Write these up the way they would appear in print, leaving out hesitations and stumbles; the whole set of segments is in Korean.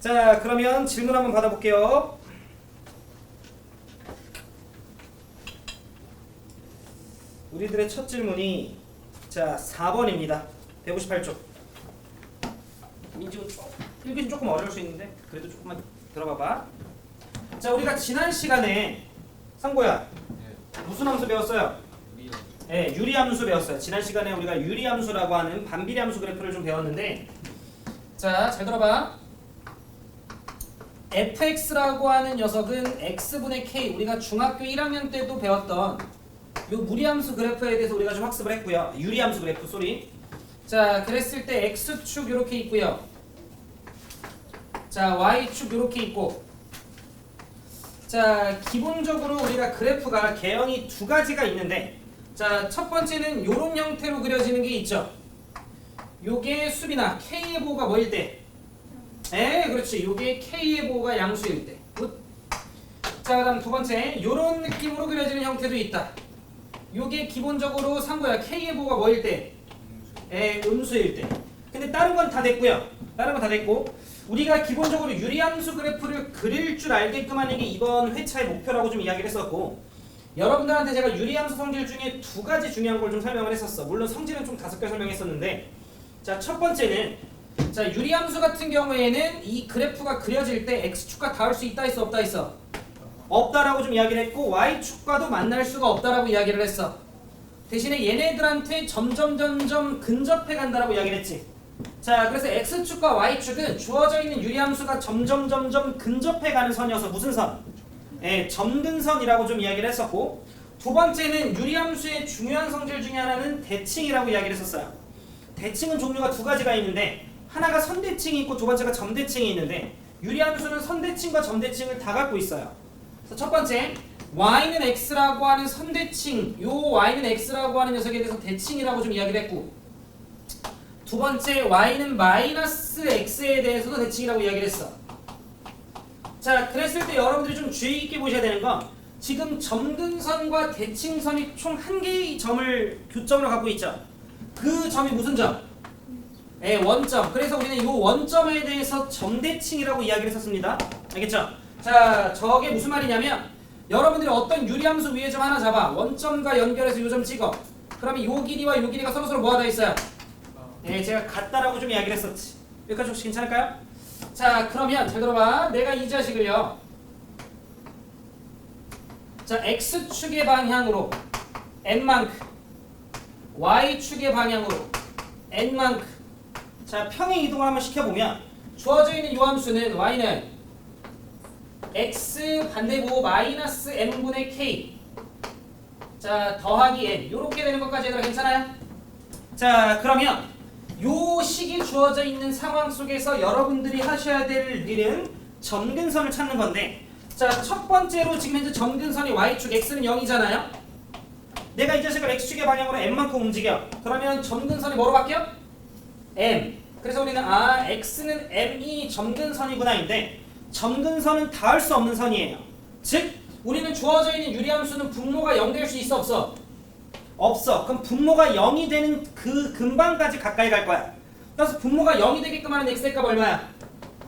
자, 그러면 질문 한번 받아볼게요. 우리들의 첫 질문이 자 4번입니다. 158쪽. 민지훈 읽기는 조금 어려울 수 있는데 그래도 조금만 들어봐봐. 자, 우리가 지난 시간에 상고야 무슨 함수 배웠어요? 네, 유리함수 배웠어요. 지난 시간에 우리가 유리함수라고 하는 반비례함수 그래프를 좀 배웠는데, 자, 잘 들어봐. fx라고 하는 녀석은 x분의 k, 우리가 중학교 1학년 때도 배웠던 요 무리함수 그래프에 대해서 우리가 좀 학습을 했고요. 유리함수 그래프, 쏘리. 자, 그랬을 때 x축 요렇게 있고요. 자, y축 요렇게 있고, 자, 기본적으로 우리가 그래프가 개형이 두 가지가 있는데, 자, 첫 번째는 요런 형태로 그려지는 게 있죠. 요게 수비나 k의 보호가 뭐일 때? 그렇지. 요게 k의 보호가 양수일 때. 굿. 자, 그다음 두 번째, 요런 느낌으로 그려지는 형태도 있다. 요게 기본적으로 상고야 k의 보호가 뭐일 때? 음수일 때. 근데 다른 건 다 됐고요. 다른 건 다 됐고, 우리가 기본적으로 유리함수 그래프를 그릴 줄 알게끔 하는 게 이번 회차의 목표라고 좀 이야기를 했었고, 여러분들한테 제가 유리함수 성질 중에 두 가지 중요한 걸 좀 설명을 했었어. 물론 성질은 좀 5개 설명했었는데, 자, 첫 번째는, 자, 유리함수 같은 경우에는 이 그래프가 그려질 때 x축과 닿을 수 있다 있어, 없다 있어? 없다라고 좀 이야기를 했고, y축과도 만날 수가 없다라고 이야기를 했어. 대신에 얘네들한테 점점 근접해 간다라고 이야기를 했지. 자, 그래서 x축과 y축은 주어져 있는 유리함수가 점점 근접해 가는 선이어서 무슨 선? 점근선이라고 좀 이야기를 했었고, 두 번째는 유리함수의 중요한 성질 중에 하나는 대칭이라고 이야기를 했었어요. 대칭은 종류가 두 가지가 있는데, 하나가 선대칭이 있고 두 번째가 점대칭이 있는데, 유리함수는 선대칭과 점대칭을 다 갖고 있어요. 그래서 첫 번째, y는 x라고 하는 선대칭, 요 y는 x라고 하는 녀석에 대해서 대칭이라고 좀 이야기를 했고, 두 번째, y는 마이너스 x에 대해서도 대칭이라고 이야기를 했어. 자, 그랬을 때 여러분들이 좀 주의 깊게 보셔야 되는 건, 지금 점근선과 대칭선이 총 한 개의 점을 교점으로 갖고 있죠. 그 점이 무슨 점? 원점. 그래서 우리는 이 원점에 대해서 점대칭이라고 이야기를 했었습니다. 알겠죠? 자, 저게 무슨 말이냐면, 여러분들이 어떤 유리함수 위에 점 하나 잡아 원점과 연결해서 요 점 찍어. 그러면 요 길이와 요 길이가 서로 뭐가 돼 있어요? 제가 같다라고 좀 이야기를 했었지. 여기까지 혹시 괜찮을까요? 자, 그러면 잘 들어봐. 내가 이 자식을요, 자, x축의 방향으로 n만큼, y축의 방향으로 n만큼, 자, 평행 이동을 한번 시켜보면 주어져 있는 요 함수는 y는 x 반대보 마이너스 n분의 k, 자, 더하기 n, 요렇게 되는 것까지 얘들아 괜찮아요? 자, 그러면 요 식이 주어져 있는 상황 속에서 여러분들이 하셔야 될 일은 점근선을 찾는 건데, 자, 첫 번째로 지금 현재 점근선이 y축, x는 0이잖아요. 내가 이 자식을 x축의 방향으로 n만큼 움직여. 그러면 점근선이 뭐로 바뀌어? m. 그래서 우리는 x는 m이 점근선이구나인데, 점근선은 닿을 수 없는 선이에요. 즉, 우리는 주어져 있는 유리함수는 분모가 0 될 수 있어, 없어? 없어. 그럼 분모가 0이 되는 그 근방까지 가까이 갈 거야. 그래서 분모가 0이 되게끔 하는 x의 값 얼마야?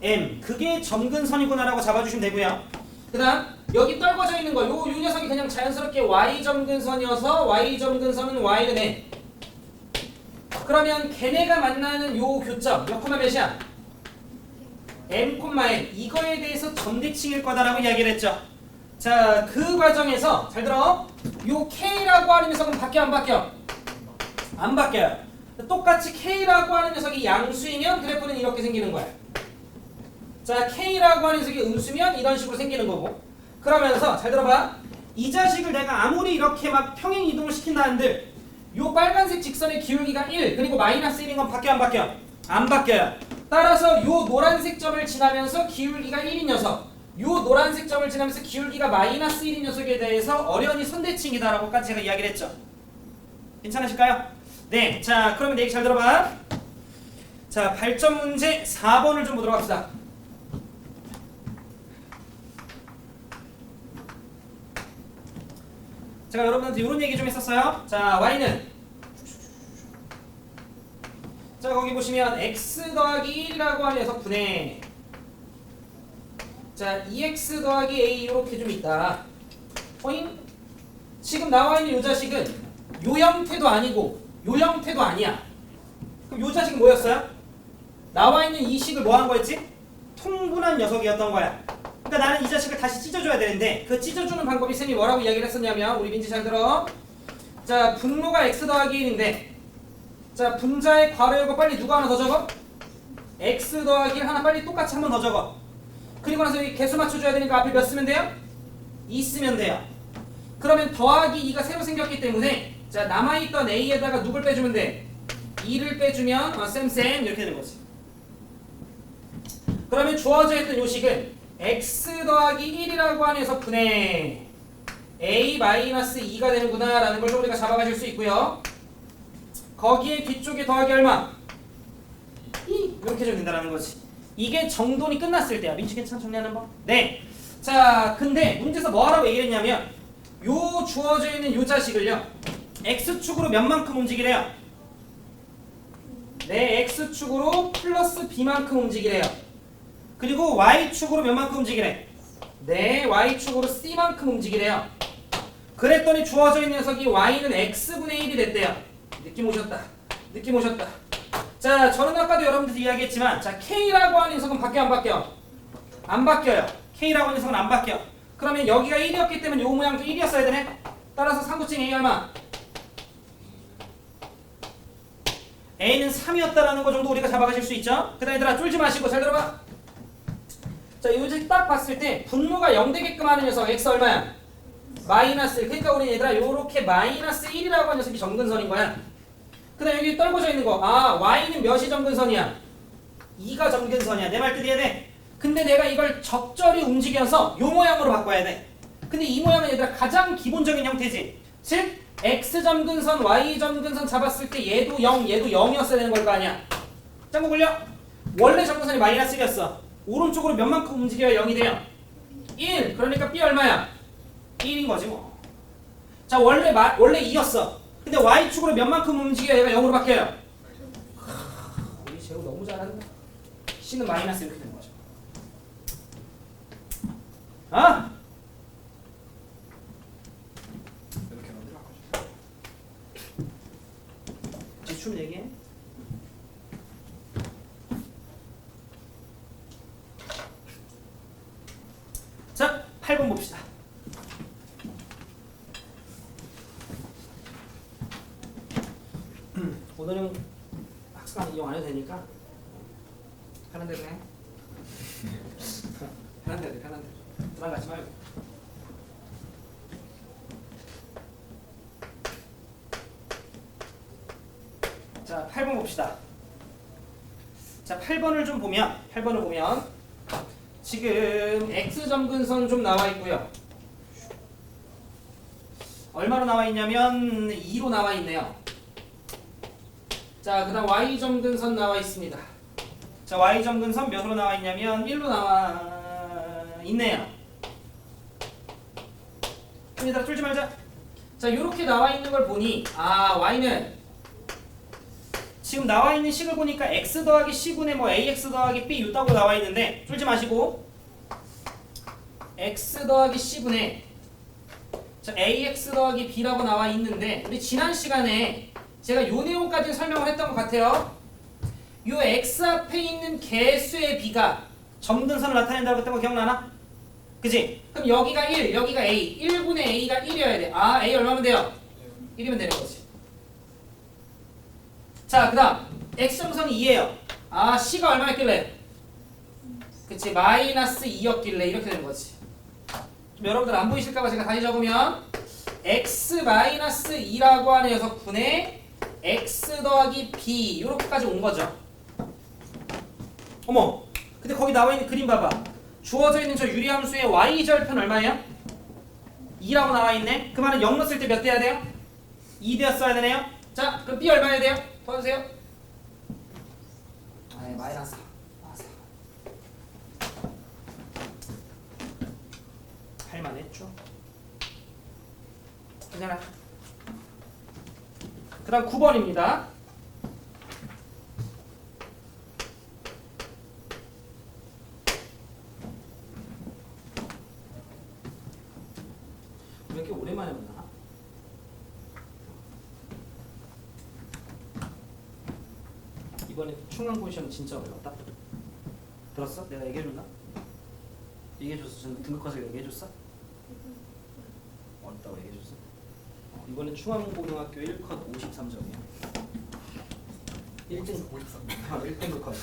m. 그게 점근선이구나라고 잡아주시면 되고요. 그 다음 여기 떨궈져 있는 거, 요 녀석이 그냥 자연스럽게 y 점근선이어서 y 점근선은 y는 n. 그러면 걔네가 만나는 요 교점 몇 콤마 몇이야? m, n. 이거에 대해서 점대칭일 거다라고 이야기를 했죠. 자, 그 과정에서 잘 들어. 요 k라고 하는 녀석은 바뀌어 안 바뀌어? 안 바뀌어요. 똑같이 k라고 하는 녀석이 양수이면 그래프는 이렇게 생기는 거야. 자, k라고 하는 녀석이 음수면 이런 식으로 생기는 거고, 그러면서 잘 들어봐. 이 자식을 내가 아무리 이렇게 막 평행 이동을 시킨다 한들 요 빨간색 직선의 기울기가 1 그리고 마이너스 1인 건 바뀌어 안 바뀌어? 안 바뀌어요. 따라서 요 노란색 점을 지나면서 기울기가 1인 녀석, 요 노란색 점을 지나면서 기울기가 마이너스 1인 녀석에 대해서 어련히 선대칭이다라고까지 제가 이야기를 했죠. 괜찮으실까요? 네, 자, 그러면 얘기 잘 들어봐. 자, 발전 문제 4번을 좀 보도록 합시다. 제가 여러분한테 이런 얘기 좀 했었어요. 자, y는, 자, 거기 보시면 x 더하기 1이라고 하는 녀석분의 자, 2x 더하기 a 이렇게 좀 있다. 포인? 지금 나와 있는 요 자식은 요 형태도 아니고 요 형태도 아니야. 그럼 요 자식은 뭐였어요? 나와 있는 이 식을 뭐 한 거였지? 통분한 녀석이었던 거야. 그러니까 나는 이 자식을 다시 찢어줘야 되는데 그 찢어주는 방법이 쌤이 뭐라고 이야기를 했었냐면 우리 민지 잘 들어. 자, 분모가 x 더하기 1인데 자, 분자의 괄호 열고 빨리 누가 하나 더 적어? x 더하기 1 하나 빨리 똑같이 한 번 더 적어. 그리고 나서 여기 개수 맞춰줘야 되니까 앞에 몇 쓰면 돼요? 2 쓰면 돼요. 그러면 더하기 2가 새로 생겼기 때문에 자, 남아있던 a에다가 누굴 빼주면 돼? 2를 빼주면 쌤 이렇게 되는 거지. 그러면 주어져 있던 요식은 x 더하기 1이라고 안에서 분의 a-2가 되는구나 라는 걸 좀 우리가 잡아가실 수 있고요. 거기에 뒤쪽에 더하기 얼마? 2 이렇게 좀 된다는 거지. 이게 정돈이 끝났을 때야. 민지 괜찮아? 정리하는 법? 네. 자, 근데 문제에서 뭐하라고 얘기를 했냐면 요 주어져 있는 요 자식을요 x축으로 몇만큼 움직이래요? 네, x축으로 플러스 b만큼 움직이래요. 그리고 y축으로 몇만큼 움직이래? 네, y축으로 c만큼 움직이래요. 그랬더니 주어져 있는 녀석이 y는 x분의 1이 됐대요. 느낌 오셨다. 느낌 오셨다. 자, 저는 아까도 여러분들 이야기했지만 자, k라고 하는 녀석은 바뀌어 안 바뀌어? 안 바뀌어요. k라고 하는 녀석은 안 바뀌어. 그러면 여기가 1이었기 때문에 요 모양도 1이었어야 되네. 따라서 상구증 a 얼마? a는 3이었다라는 거 정도 우리가 잡아가실 수 있죠? 그 다음 얘들아 쫄지 마시고 잘 들어봐. 자, 요즘 딱 봤을 때 분모가 0 되게끔 하는 녀석 x 얼마야? 마이너스 1. 그러니까 우리 얘들아 요렇게 마이너스 1이라고 하는 녀석이 점근선인 거야. 그 다음 여기 떨궈져 있는 거 y는 몇이 점근선이야? 2가 점근선이야. 내 말 뜻 이해돼? 근데 내가 이걸 적절히 움직여서 요 모양으로 바꿔야 돼. 근데 이 모양은 얘들아 가장 기본적인 형태지. 즉 x 점근선, y 점근선 잡았을 때 얘도 0, 얘도 0이었어야 되는 걸 거 아니야. 짱구 굴려. 원래 점근선이 마이너스 1이었어. 오른쪽으로 몇만큼 움직여야 0이 돼요? 1. 그러니까 b 얼마야? 1인 거지 뭐. 자, 원래 2였어. 근데 y축으로 몇만큼 움직여야 얘가 0으로 바뀌어요? 우리 재우 너무 잘한다. c는 마이너스 이렇게 되는 거죠. 아? 이렇게 만들어 바꿔줘. 지춤 얘기해. 자, 8번 봅시다. 오늘은 학습관 이용 안 해도 되니까 편한 대로 해. 편한 대로 해, 편한 대로. 도망가지 말고. 자, 8번 봅시다. 자, 8번을 보면 지금 x점근선 좀 나와 있고요. 얼마로 나와 있냐면 2로 나와 있네요. 자, 그 다음 y점근선 나와 있습니다. 자, y점근선 몇으로 나와 있냐면 1로 나와 있네요. 얘들아 쫄지 말자. 자, 요렇게 나와 있는 걸 보니 y는 지금 나와 있는 식을 보니까 x 더하기 c분의 뭐 ax 더하기 b 있다고 나와 있는데 쫄지 마시고 x 더하기 c분의 ax 더하기 b라고 나와 있는데 우리 지난 시간에 제가 요 내용까지 설명을 했던 것 같아요. 요 x 앞에 있는 개수의 b가 점근선을 나타낸다고 했던 거 기억나나? 그치? 그럼 여기가 1, 여기가 a. 1분의 a가 1이어야 돼. a 얼마면 돼요? 1이면 되는 거지. 자, 그 다음 x점선이 2예요. c가 얼마였길래? 그치, 마이너스 2였길래 이렇게 되는 거지. 좀 여러분들 안 보이실까봐 제가 다시 적으면 x 마이너스 2라고 하는 녀석분의 x 더하기 b 이렇게까지 온 거죠. 어머, 근데 거기 나와 있는 그림 봐봐. 주어져 있는 저 유리함수의 y절편 얼마예요? 2라고 나와 있네. 그 말은 0 넣었을 때 몇 돼야 돼요? 2 되었어야 되네요. 자, 그럼 b 얼마야 돼요? 도와주세요. 마이너스 8만 했죠. 괜찮아. 그 다음 9번입니다. 오랜만에 만나. 이번에 충항고 시험 진짜 어려웠다. 들었어? 내가 얘기해줬나? 얘기해줬어. 전 등급과서 얘기해줬어? 어렵다고 얘기해줬어? 이번에 충암고등학교 1컷 53점이야. 1등 1등급 컷.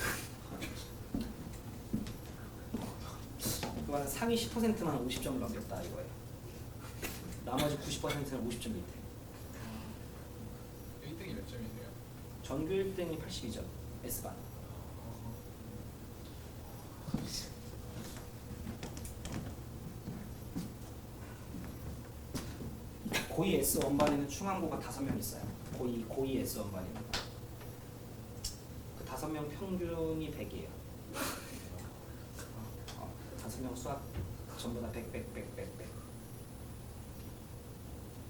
그거는 상위 10%만 50점을 넘겼다 이거예요. 나머지 90%는 50점 밑에. 1등이 몇 점이세요? 전교 1등이 82점. S반. 고2 S1반에는 충항고가 5명 있어요. 고2 S1반에는. 그 5명 평균이 100이에요. 5명 수학 전부 다 100.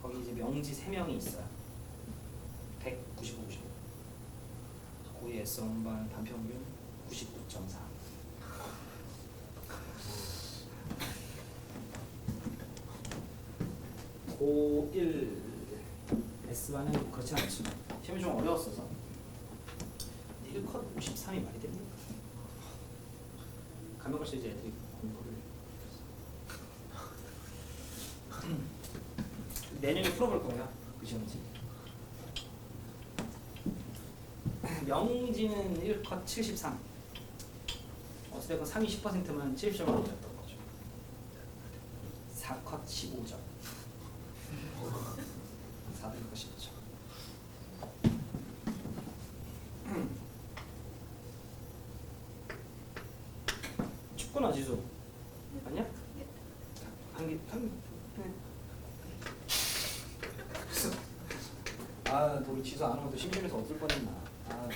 거기 이제 명지 3명이 있어요. 100, 95, 95. 고2 S1반 단평균 99.4. 고1 S반은 그렇지 않지. 시험이 좀 어려웠어서 1컷 53이 말이 됩니까? 가면 갈수록 이제 애들이 공부를 내년에 풀어볼 거예요. 그 시험지. 명지는 1컷 73. 어쨌든 상위 10%만 70점을 올렸던 거죠. 4컷 15점. 4등급 15점. 춥구나 지수. 아니야? 한개 아, 우리 지수 안 오면 또 심심해서 어쩔 뻔했나. 아.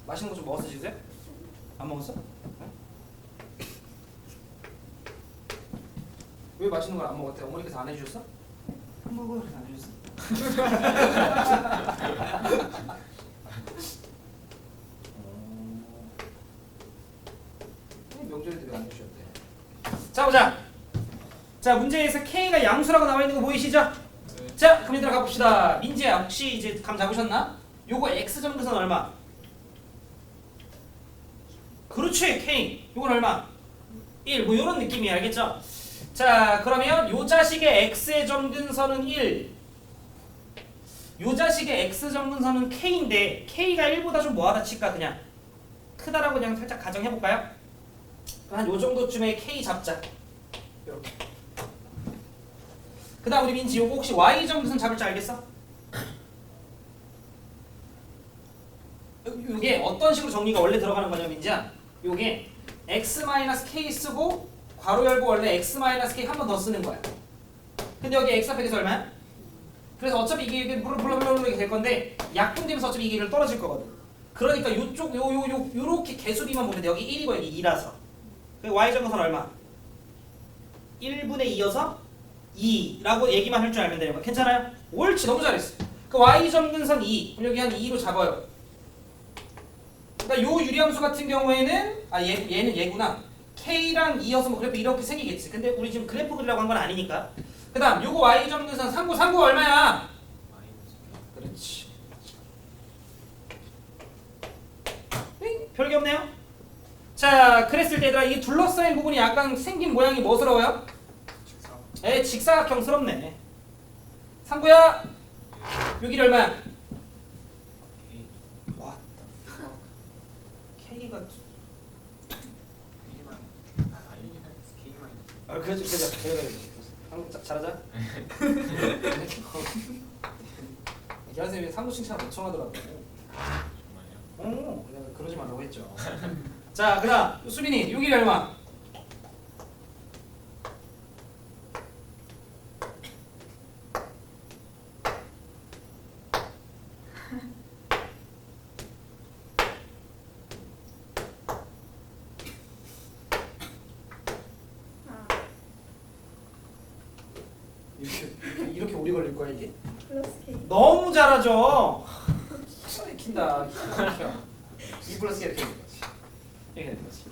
맛있는 거 좀 먹었어 지수야? 안 먹었어? 응? 왜 맛있는 걸 안 먹었대? 어머니께서 안 해주셨어? 안 먹어. 그래서 안 해줬어. 명절에 왜 안 주셨대? 자 보자. 자 문제에서 K가 양수라고 나와 있는 거 보이시죠? 네. 자 그럼 얘들아 가봅시다. 민지야 혹시 이제 감 잡으셨나? 요거 X 점근선 얼마? 그렇지 K. 요건 얼마? 1. 뭐 요런 느낌이야. 알겠죠? 자 그러면 요 자식의 X의 점근선은 1. 요 자식의 X 점근선은 K인데 K가 1보다 좀 뭐하다 칠까? 그냥 크다라고 그냥 살짝 가정해볼까요? 한 요 정도쯤에 K 잡자. 이렇게. 그 다음 우리 민지 요거 혹시 Y 점근선 잡을 줄 알겠어? 요게 어떤 식으로 정리가 원래 들어가는 거냐 민지야? 요게 X-K 쓰고 괄호 열고 원래 X-K 한 번 더 쓰는 거야. 근데 여기 X 앞에 계서 얼마야? 그래서 어차피 이게 블러블러블러 이렇게 될 건데 약분되면서 어차피 이게 떨어질 거거든. 그러니까 요쪽 요렇게 개수비만 보면 돼. 여기 1이고 여기 2라서. 그 Y 점근선 얼마? 1분의 2여서 2라고 얘기만 할 줄 알면 되는 거야. 괜찮아요? 옳지 너무 잘했어. 그 Y 점근선 2. 그럼 여기 한 2로 잡아요. 그러니까 요 유리함수 같은 경우에는 얘는 얘구나. K랑 2여서 뭐 그래프 이렇게 생기겠지. 근데 우리 지금 그래프 그리려고 한 건 아니니까. 그 다음 요거 Y 점근선 3구 얼마야? 그렇지. 별게 없네요. 자 그랬을 때 얘들아 이 둘러싸인 부분이 약간 생긴 모양이 뭐스러워요? 직사각형스럽네. 상구야 여기 얼마야? 와 K가 그렇죠. 잘하자. 기아쌤이 상구 칭찬 엄청 하더라고. 정말요? 내가 그러지 말라고 했죠. 자 그다음 수빈이 여기 얼마? 이렇게 오래 걸릴 거야 이게? 플러스 K. 너무 잘하죠. 익힌다. 이렇게. 2 플러스 이렇게 되는 거지. 이렇게 되는 거지.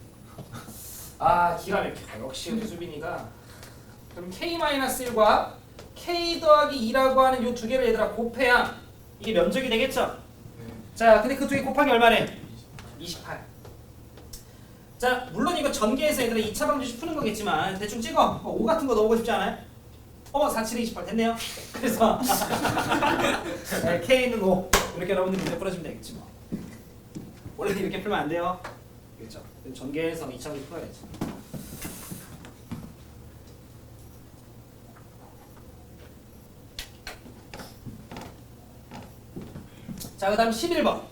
아 기가 막혀. 역시 우리 수빈이가 그럼 K-1과 K 더하기 2라고 하는 요 두 개를 얘들아 곱해야 이게 면적이 되겠죠? 자, 근데 그 두 개 곱하기 얼마래? 28. 자, 물론 이거 전개해서 얘들아 2차 방정식 푸는 거겠지만 대충 찍어. 5 같은 거 넣어보고 싶지 않아요? 4, 7, 28 됐네요. 그래서 네, K는 5 이렇게 여러분들 문제 풀어주면 되겠지 뭐. 원래 이렇게 풀면 안 돼요. 그렇죠? 전개해서 2차 방정식 풀어야지. 자, 그 다음 11번.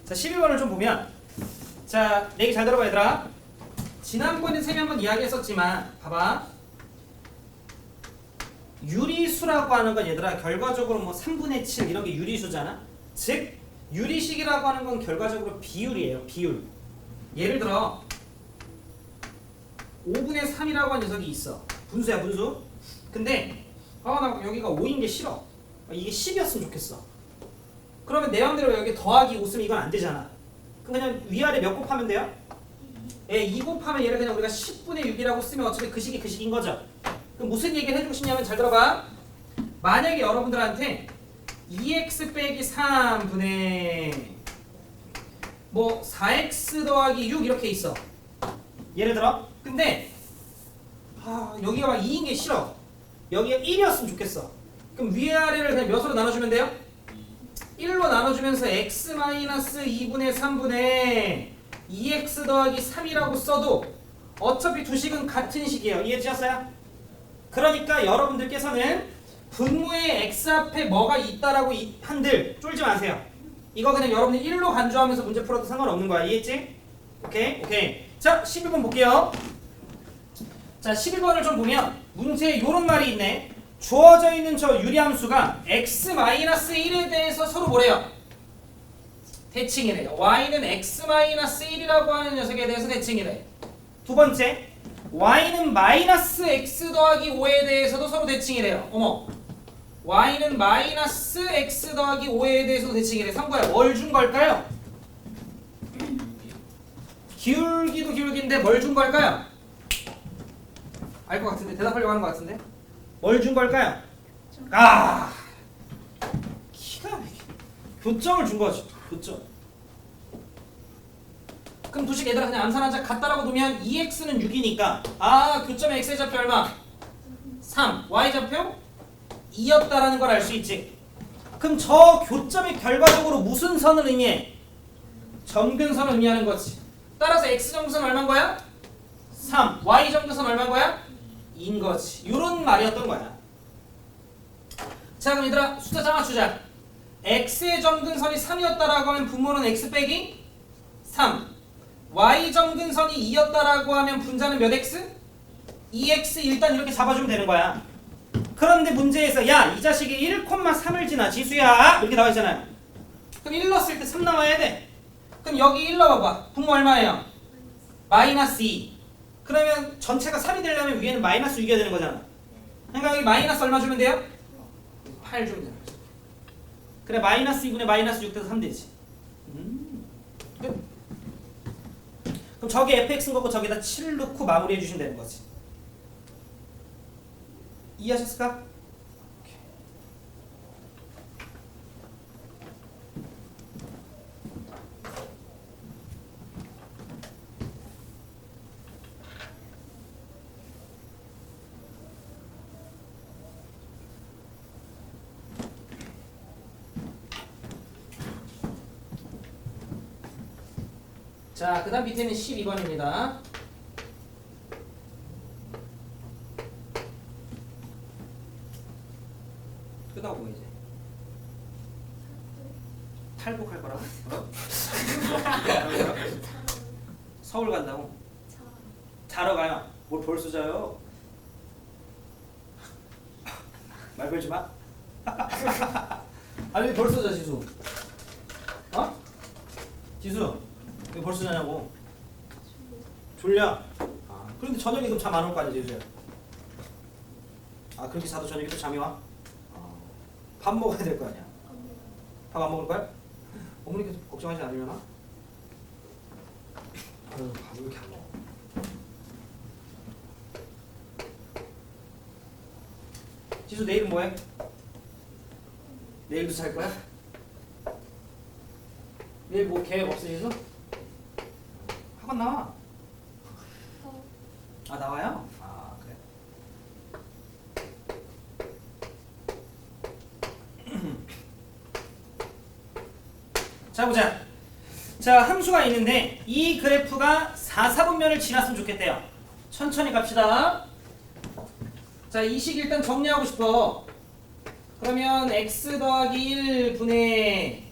자, 11번을 좀 보면, 자, 내 얘기 잘 들어봐 얘들아. 지난번에 쌤이 한번 이야기했었지만 봐봐. 유리수라고 하는 건 얘들아 결과적으로 뭐 3분의 7 이런 게 유리수잖아. 즉 유리식이라고 하는 건 결과적으로 비율이에요. 비율. 예를 들어 5분의 3이라고 하는 녀석이 있어. 분수야 분수. 근데 나 여기가 5인 게 싫어. 이게 10이었으면 좋겠어. 그러면 내 맘대로 여기 더하기 5 쓰면 이건 안 되잖아. 그럼 그냥 위아래 몇 곱하면 돼요? 예, 2 곱하면 얘를 그냥 우리가 10분의 6이라고 쓰면 어차피 그 식이 그 식인 거죠. 그럼 무슨 얘기를 해주고 싶냐면 잘 들어봐. 만약에 여러분들한테 2x 빼기 3분의 뭐 4x 더하기 6 이렇게 있어. 예를 들어. 근데 여기가 막 2인 게 싫어. 여기가 1이었으면 좋겠어. 그럼 위아래를 그냥 몇으로 나눠주면 돼요? 1로 나눠주면서 x-2분의 3분의 2x 더하기 3이라고 써도 어차피 두 식은 같은 식이에요. 이해되셨어요? 그러니까 여러분들께서는 분모의 x 앞에 뭐가 있다라고 한들 쫄지 마세요. 이거 그냥 여러분들 1로 간주하면서 문제 풀어도 상관없는 거야. 이해했지? 오케이? 오케이. 자, 11번 볼게요. 자, 11번을 좀 보면 문제에 요런 말이 있네. 주어져 있는 저 유리함수가 x-1에 대해서 서로 뭐래요? 대칭이래요. y는 x-1이라고 하는 녀석에 대해서 대칭이래. 두 번째, y는 마이너스 x 더하기 5에 대해서도 서로 대칭이래요. 어머, y는 마이너스 x 더하기 5에 대해서도 대칭이래. 상구야, 뭘 준 걸까요? 기울기도 기울기인데 뭘 준 걸까요? 알 것 같은데, 대답하려고 하는 것 같은데. 뭘 준 걸까요? 기가 막히게 교점을 준 거지. 교점. 그럼 두식 얘들아 그냥 암산하자. 같다라고 두면 2x는 6이니까 교점의 x의 좌표 얼마? 3. y 좌표 2였다라는 걸 알 수 있지. 그럼 저 교점이 결과적으로 무슨 선을 의미해? 점근선을 의미하는 거지. 따라서 x 점근선 얼마인 거야? 3. y 점근선 얼마인 거야? 2인 거지. 이런 말이었던 거야. 자, 그럼 얘들아 숫자 장아주자. x의 점근선이 3이었다라고 하면 분모는 x 빼기 3. y 점근선이 2였다라고 하면 분자는 몇 x? 2x 일단 이렇게 잡아주면 되는 거야. 그런데 문제에서 야, 이 자식이 1,3을 지나 지수야 이렇게 나와 있잖아요. 그럼 1 넣었을 때 3 나와야 돼. 그럼 여기 1 넣어봐. 분모 얼마예요? 마이너스 2. 그러면 전체가 3이 되려면 위에는 마이너스 6이어야 되는 거잖아. 그러니까 여기 마이너스 얼마 주면 돼요? 8 주면 되는 거죠. 그래, 마이너스 2분의 마이너스 6 돼서 3 되지. 끝. 그럼 저기 fx인 거고 저기다 7 넣고 마무리해 주시면 되는 거지. 이해하셨을까? 자, 그 다음 밑에는 12번입니다. 끝나고 뭐 이제? 탈북할 거라고? 서울 간다고? 자러 가요. 뭘 벌써 자요? 말 걸지 마. 아니 벌써 자 지수. 어? 지수. 왜 벌써 자냐고? 졸려? 아, 그런데 저녁에 그럼 잠 안 올 거 아니야, 제주야? 아, 그렇게 자도 저녁에 또 잠이 와? 밥 먹어야 될 거 아니야? 밥 안 먹을 거야? 어머니께서 걱정하지 않으려나? 아유, 밥을 왜 이렇게 안 먹어? 지수 내일은 뭐해? 내일도 잘 거야? 내일 뭐 계획 없어, 지수? 학원 나와. 아, 나와요? 아, 그래. 자, 보자. 자, 함수가 있는데 이 그래프가 4, 4분면을 지났으면 좋겠대요. 천천히 갑시다. 자, 이 식 일단 정리하고 싶어. 그러면 x 더하기 1분의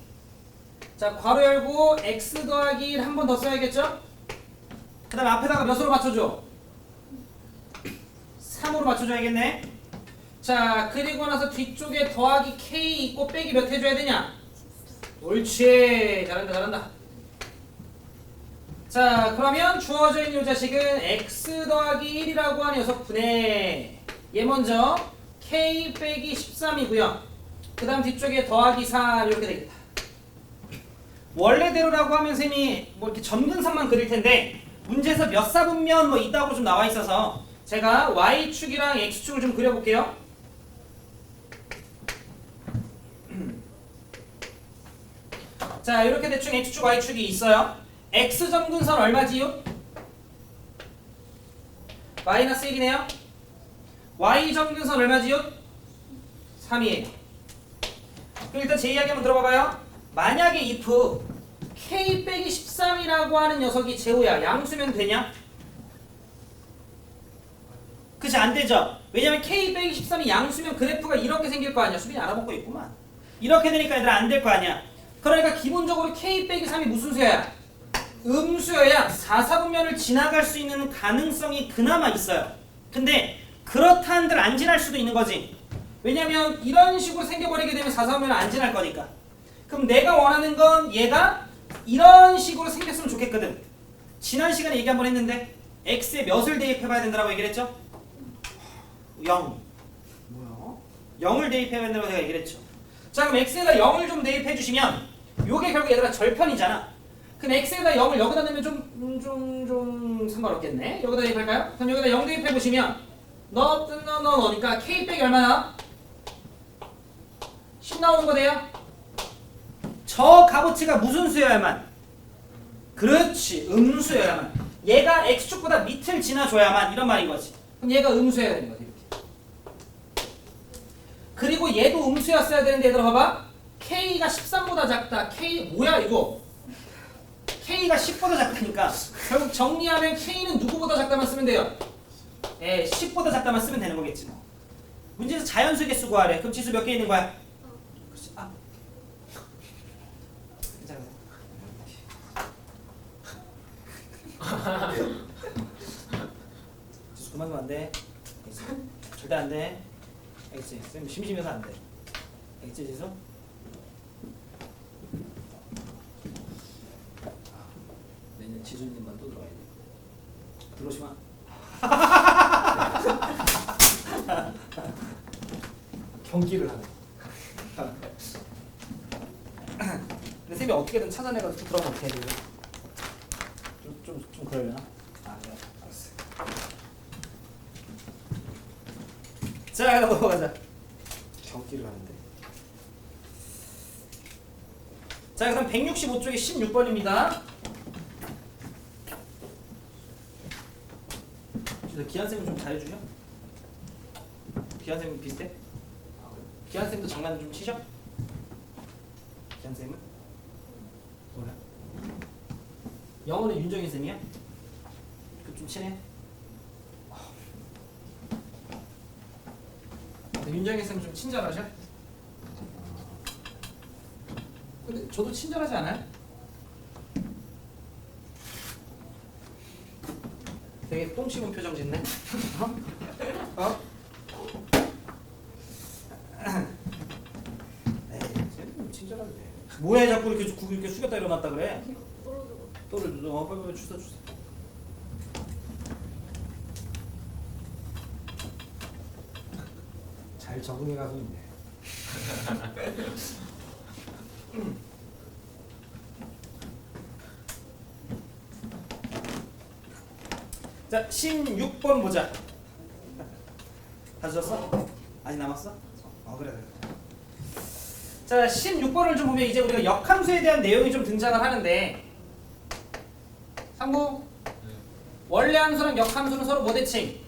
자, 괄호 열고 x 더하기 1 한 번 더 써야겠죠? 그 다음에 앞에다가 몇으로 맞춰줘? 3으로 맞춰줘야겠네. 자, 그리고 나서 뒤쪽에 더하기 k 있고 빼기 몇 해줘야 되냐? 옳지. 잘한다, 잘한다. 자, 그러면 주어져 있는 이 자식은 x 더하기 1이라고 하는 녀석분의 얘 먼저 k 빼기 13이고요. 그 다음 뒤쪽에 더하기 3 이렇게 되겠다. 원래대로라고 하면 쌤이 뭐 이렇게 점근선만 그릴 텐데 문제에서 몇 사분면 뭐 있다고 좀 나와 있어서 제가 y축이랑 x축을 좀 그려볼게요. 자, 이렇게 대충 x축 y축이 있어요. x 점근선 얼마지요? 마이너스 1이네요. y 점근선 얼마지요? 3이에요. 그럼 일단 제 이야기 한번 들어봐봐요. 만약에 if k 빼기 13이라고 하는 녀석이 제호야, 양수면 되냐? 그치, 안 되죠? 왜냐면 k 빼기 13이 양수면 그래프가 이렇게 생길 거 아니야. 수빈이 알아먹고 있구만. 이렇게 되니까 얘들아 안 될 거 아니야. 그러니까 기본적으로 k 빼기 3이 무슨 수야? 음수여야 4, 4분면을 지나갈 수 있는 가능성이 그나마 있어요. 근데 그렇다 한들 안 지날 수도 있는 거지. 왜냐면 이런 식으로 생겨버리게 되면 4, 4분면은 안 지날 거니까. 그럼 내가 원하는 건 얘가 이런 식으로 생겼으면 좋겠거든. 지난 시간에 얘기 한번 했는데 x에 몇을 대입해봐야 된다고 얘기를 했죠? 0. 뭐야? 0을 대입해야 된다고 제가 얘기를 했죠. 자, 그럼 x에다 0을 좀 대입해 주시면 요게 결국 얘들아 절편이잖아. 그럼 x에다 0을 여기다 넣으면 좀 상관없겠네. 여기다 대입할까요? 그럼 여기다 0 대입해 보시면 넣으니까 k 빼기 얼마나? 10 나오는 거네요. 저 값어치가 무슨 수여야만? 그렇지, 음수여야만. 얘가 x축보다 밑을 지나줘야만 이런 말인 거지. 그럼 얘가 음수여야 되는 거지. 이렇게. 그리고 얘도 음수였어야 되는데 얘들아 봐봐. k가 13보다 작다. k 뭐야 이거? k가 10보다 작다니까. 결국 정리하면 k는 누구보다 작다만 쓰면 돼요? 예, 10보다 작다만 쓰면 되는 거겠지 뭐. 문제에서 자연수 개수 구하래. 그럼 지수 몇 개 있는 거야? 그렇지. 아. 지수 그만 두면 안 돼. 절대 안 돼. 알겠지? 쌤 심심해서 안 돼. 알겠지, 지수? 내년 지수님만 또 들어가야 돼. 들어오지 마. 경기를 하네. 근데 쌤이 어떻게든 찾아내가지고 들어가면 어떻게 해야 돼요? 좀 그러려나? 아, 네, 알았어. 자, 넘어가자. 경기를 하는데. 자, 그럼 165쪽에 16번입니다. 기한쌤은 좀 잘해주죠? 기한쌤은 비슷해? 기한쌤도 장난 좀 치셔? 기한쌤은? 뭐야? 영어는 윤정희 쌤이야? 좀 친해? 윤정희 쌤 좀 친절하셔? 근데 저도 친절하지 않아요? 되게 똥 씹은 표정 짓네? 어? 에이, 쟤는 친절하네. 뭐해 자꾸 이렇게 숙였다 일어났다 그래? 또를 빨리 주소. 잘 적응해가고 있네. 자, 16번 보자. 다 줬어? 아직 남았어? 그래. 자, 16번을 좀 보면 이제 우리가 역함수에 대한 내용이 좀 등장을 하는데, 상부 원래 함수랑 역함수는 서로 뭐 대칭?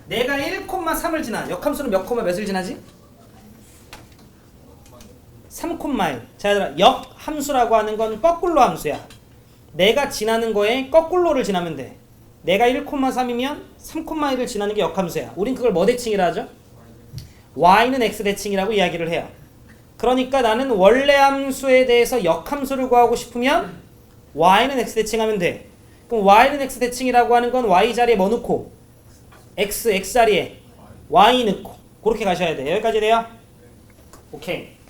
내가 1,3을 지나 역함수는 몇 콤마 몇을 지나지? 3,1. 자, 얘들아, 역함수라고 하는 건 거꾸로 함수야. 내가 지나는 거에 거꾸로를 지나면 돼. 내가 1,3이면 3,1을 지나는 게 역함수야. 우린 그걸 뭐 대칭이라 하죠? y는 x 대칭이라고 이야기를 해요. 그러니까 나는 원래 함수에 대해서 역함수를 구하고 싶으면 y는 x 대칭하면 돼. 그럼 y는 x 대칭이라고 하는 건 y 자리에 뭐 넣고? x 자리에 y 넣고. 그렇게 가셔야 돼. 여기까지 돼요? 오케이.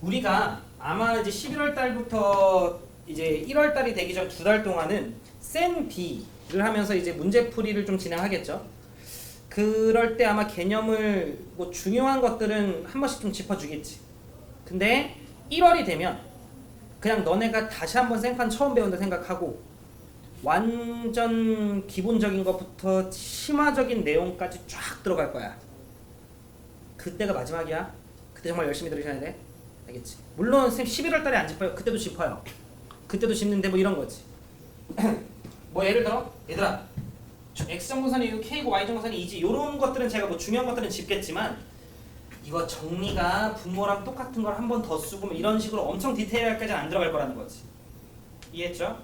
우리가 아마 이제 11월 달부터 이제 1월 달이 되기 전 2달 동안은 센 B를 하면서 이제 문제풀이를 좀 진행하겠죠. 그럴 때 아마 개념을 뭐 중요한 것들은 한 번씩 좀 짚어주겠지. 근데 1월이 되면 그냥 너네가 다시 한번 생판 처음 배운다 생각하고 완전 기본적인 것부터 심화적인 내용까지 쫙 들어갈 거야. 그때가 마지막이야. 그때 정말 열심히 들으셔야 돼. 알겠지? 물론 11월 달에 안 짚어요. 그때도 짚어요. 그때도 짚는데 뭐 이런 거지. 뭐 예를 들어 얘들아 x정근선이 이거 k고 y정근선이 2지 요런 것들은 제가 뭐 중요한 것들은 짚겠지만 이거 정리가 분모랑 똑같은 걸 한 번 더 쓰고 뭐 이런 식으로 엄청 디테일하게까지는 안 들어갈 거라는 거지. 이해했죠?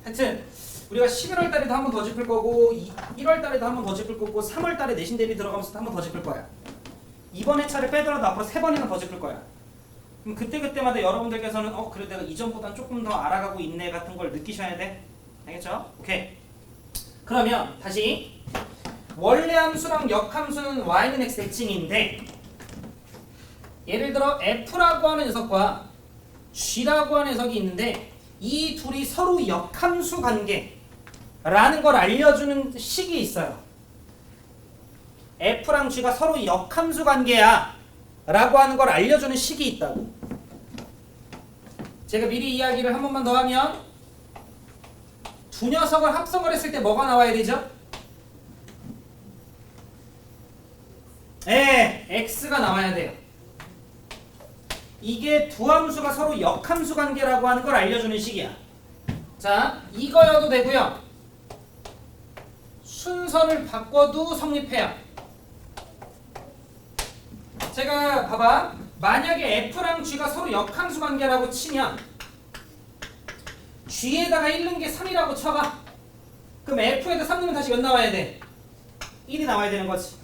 하여튼 우리가 11월 달에도 한 번 더 짚을 거고 1월 달에도 한 번 더 짚을 거고 3월 달에 내신 대비 들어가면서도 한 번 더 짚을 거야. 이번 회차를 빼더라도 앞으로 3번이나 더 짚을 거야. 그럼 그때그때마다 여러분들께서는 그래도 내가 이전보단 조금 더 알아가고 있네 같은 걸 느끼셔야 돼. 알겠죠? 오케이. 그러면 다시 원래 함수랑 역함수는 y는 x 대칭인데 예를 들어 f라고 하는 녀석과 g라고 하는 녀석이 있는데 이 둘이 서로 역함수 관계라는 걸 알려주는 식이 있어요. f랑 g가 서로 역함수 관계야 라고 하는 걸 알려주는 식이 있다고. 제가 미리 이야기를 한 번만 더 하면 두 녀석을 합성을 했을 때 뭐가 나와야 되죠? x가 나와야 돼요. 이게 두 함수가 서로 역함수 관계라고 하는 걸 알려주는 식이야. 자, 이거여도 되고요. 순서를 바꿔도 성립해요. 제가 봐봐. 만약에 f랑 g가 서로 역함수 관계라고 치면 g에다가 1는 게 3이라고 쳐봐. 그럼 f에다 3 넣으면 다시 몇 나와야 돼? 1이 나와야 되는 거지.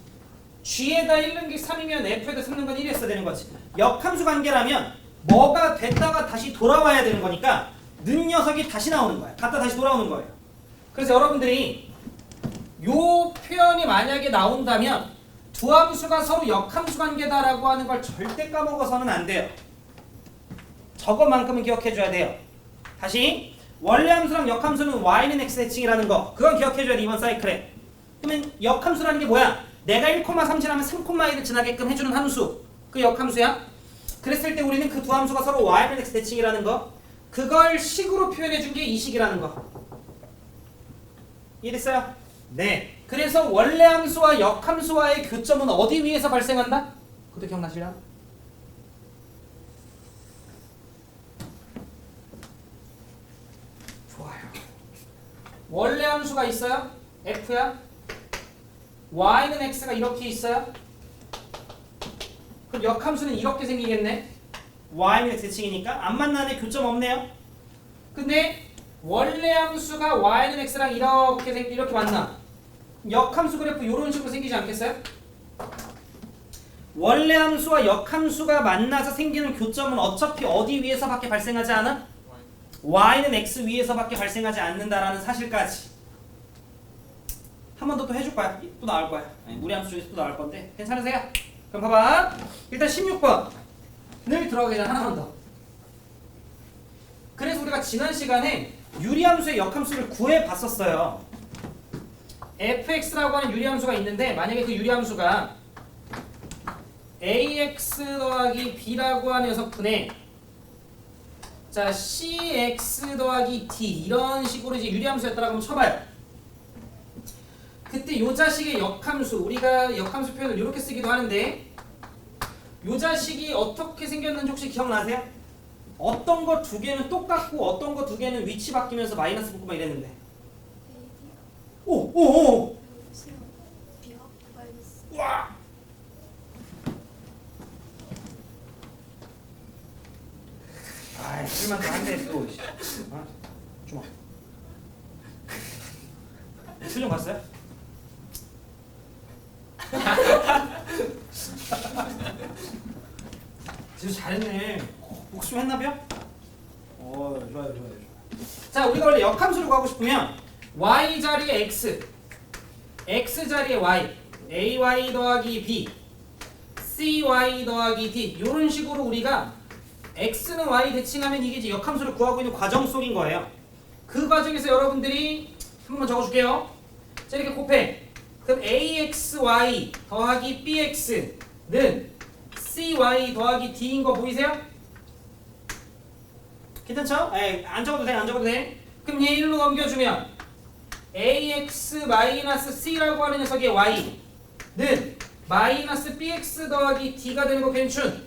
g에다 1는 게 3이면 f에다 3 넣는 건 1이 했어야 되는 거지. 역함수 관계라면 뭐가 됐다가 다시 돌아와야 되는 거니까 는 녀석이 다시 나오는 거야. 갔다 다시 돌아오는 거예요. 그래서 여러분들이 요 표현이 만약에 나온다면 두 함수가 서로 역함수 관계다라고 하는 걸 절대 까먹어서는 안 돼요. 저것만큼은 기억해줘야 돼요. 다시 원래 함수랑 역함수는 y는 x 대칭이라는 거 그건 기억해줘야 돼. 이번 사이클에. 그러면 역함수라는 게 뭐야? 내가 1,3 지나면 3,1을 지나게끔 해주는 함수 그 역함수야. 그랬을 때 우리는 그 두 함수가 서로 y는 x 대칭이라는 거 그걸 식으로 표현해준 게 이 식이라는 거. 이해됐어요? 네. 그래서 원래 함수와 역함수와의 교점은 어디 위에서 발생한다? 그것도 기억나시려나? 좋아요. 원래 함수가 있어요? f야? y는 x가 이렇게 있어요? 그럼 역함수는 이렇게 생기겠네? y는 x 대칭이니까 안 만나는 교점 없네요? 근데 원래 함수가 y는 x랑 이렇게 만나. 역함수 그래프 이런 식으로 생기지 않겠어요? 원래 함수와 역함수가 만나서 생기는 교점은 어차피 어디 위에서밖에 발생하지 않아? y는 x 위에서밖에 발생하지 않는다라는 사실까지. 한 번 더 또 해줄 거야. 또 나올 거야. 아니, 무리함수 중에서 또 나올 건데 괜찮으세요? 그럼 봐봐. 일단 16번을 들어가기 전에 하나만 더. 그래서 우리가 지난 시간에 유리함수의 역함수를 구해봤었어요. fx라고 하는 유리함수가 있는데 만약에 그 유리함수가 ax 더하기 b라고 하는 녀석분의 자 cx 더하기 d 이런 식으로 이제 유리함수였다라고 한번 쳐봐요. 그때 요 자식의 역함수 우리가 역함수 표현을 이렇게 쓰기도 하는데 요 자식이 어떻게 생겼는지 혹시 기억나세요? 어떤 거 두 개는 똑같고 어떤 거 두 개는 위치 바뀌면서 마이너스 붙고 막 이랬는데 오! 와! 아이 술만 더 한대 또 아, 주먹 수정 봤어요? 지금 잘했네. 복수 했나봐요? 좋아요. 자, 우리가 원래 역함수를 구하고 싶으면 y 자리에 x, x 자리에 y, ay 더하기 b, cy 더하기 d 이런 식으로 우리가 x는 y 대칭하면 이게 이제 역함수를 구하고 있는 과정 속인 거예요. 그 과정에서 여러분들이 한번 적어줄게요. 자, 이렇게 곱해. 그럼 axy 더하기 bx는 cy 더하기 d인 거 보이세요? 괜찮죠? 에이, 안 적어도 돼. 그럼 얘 1로 넘겨주면 ax-c라고 하는 녀석의 y는 마이너스 bx 더하기 d가 되는 거 괜춘.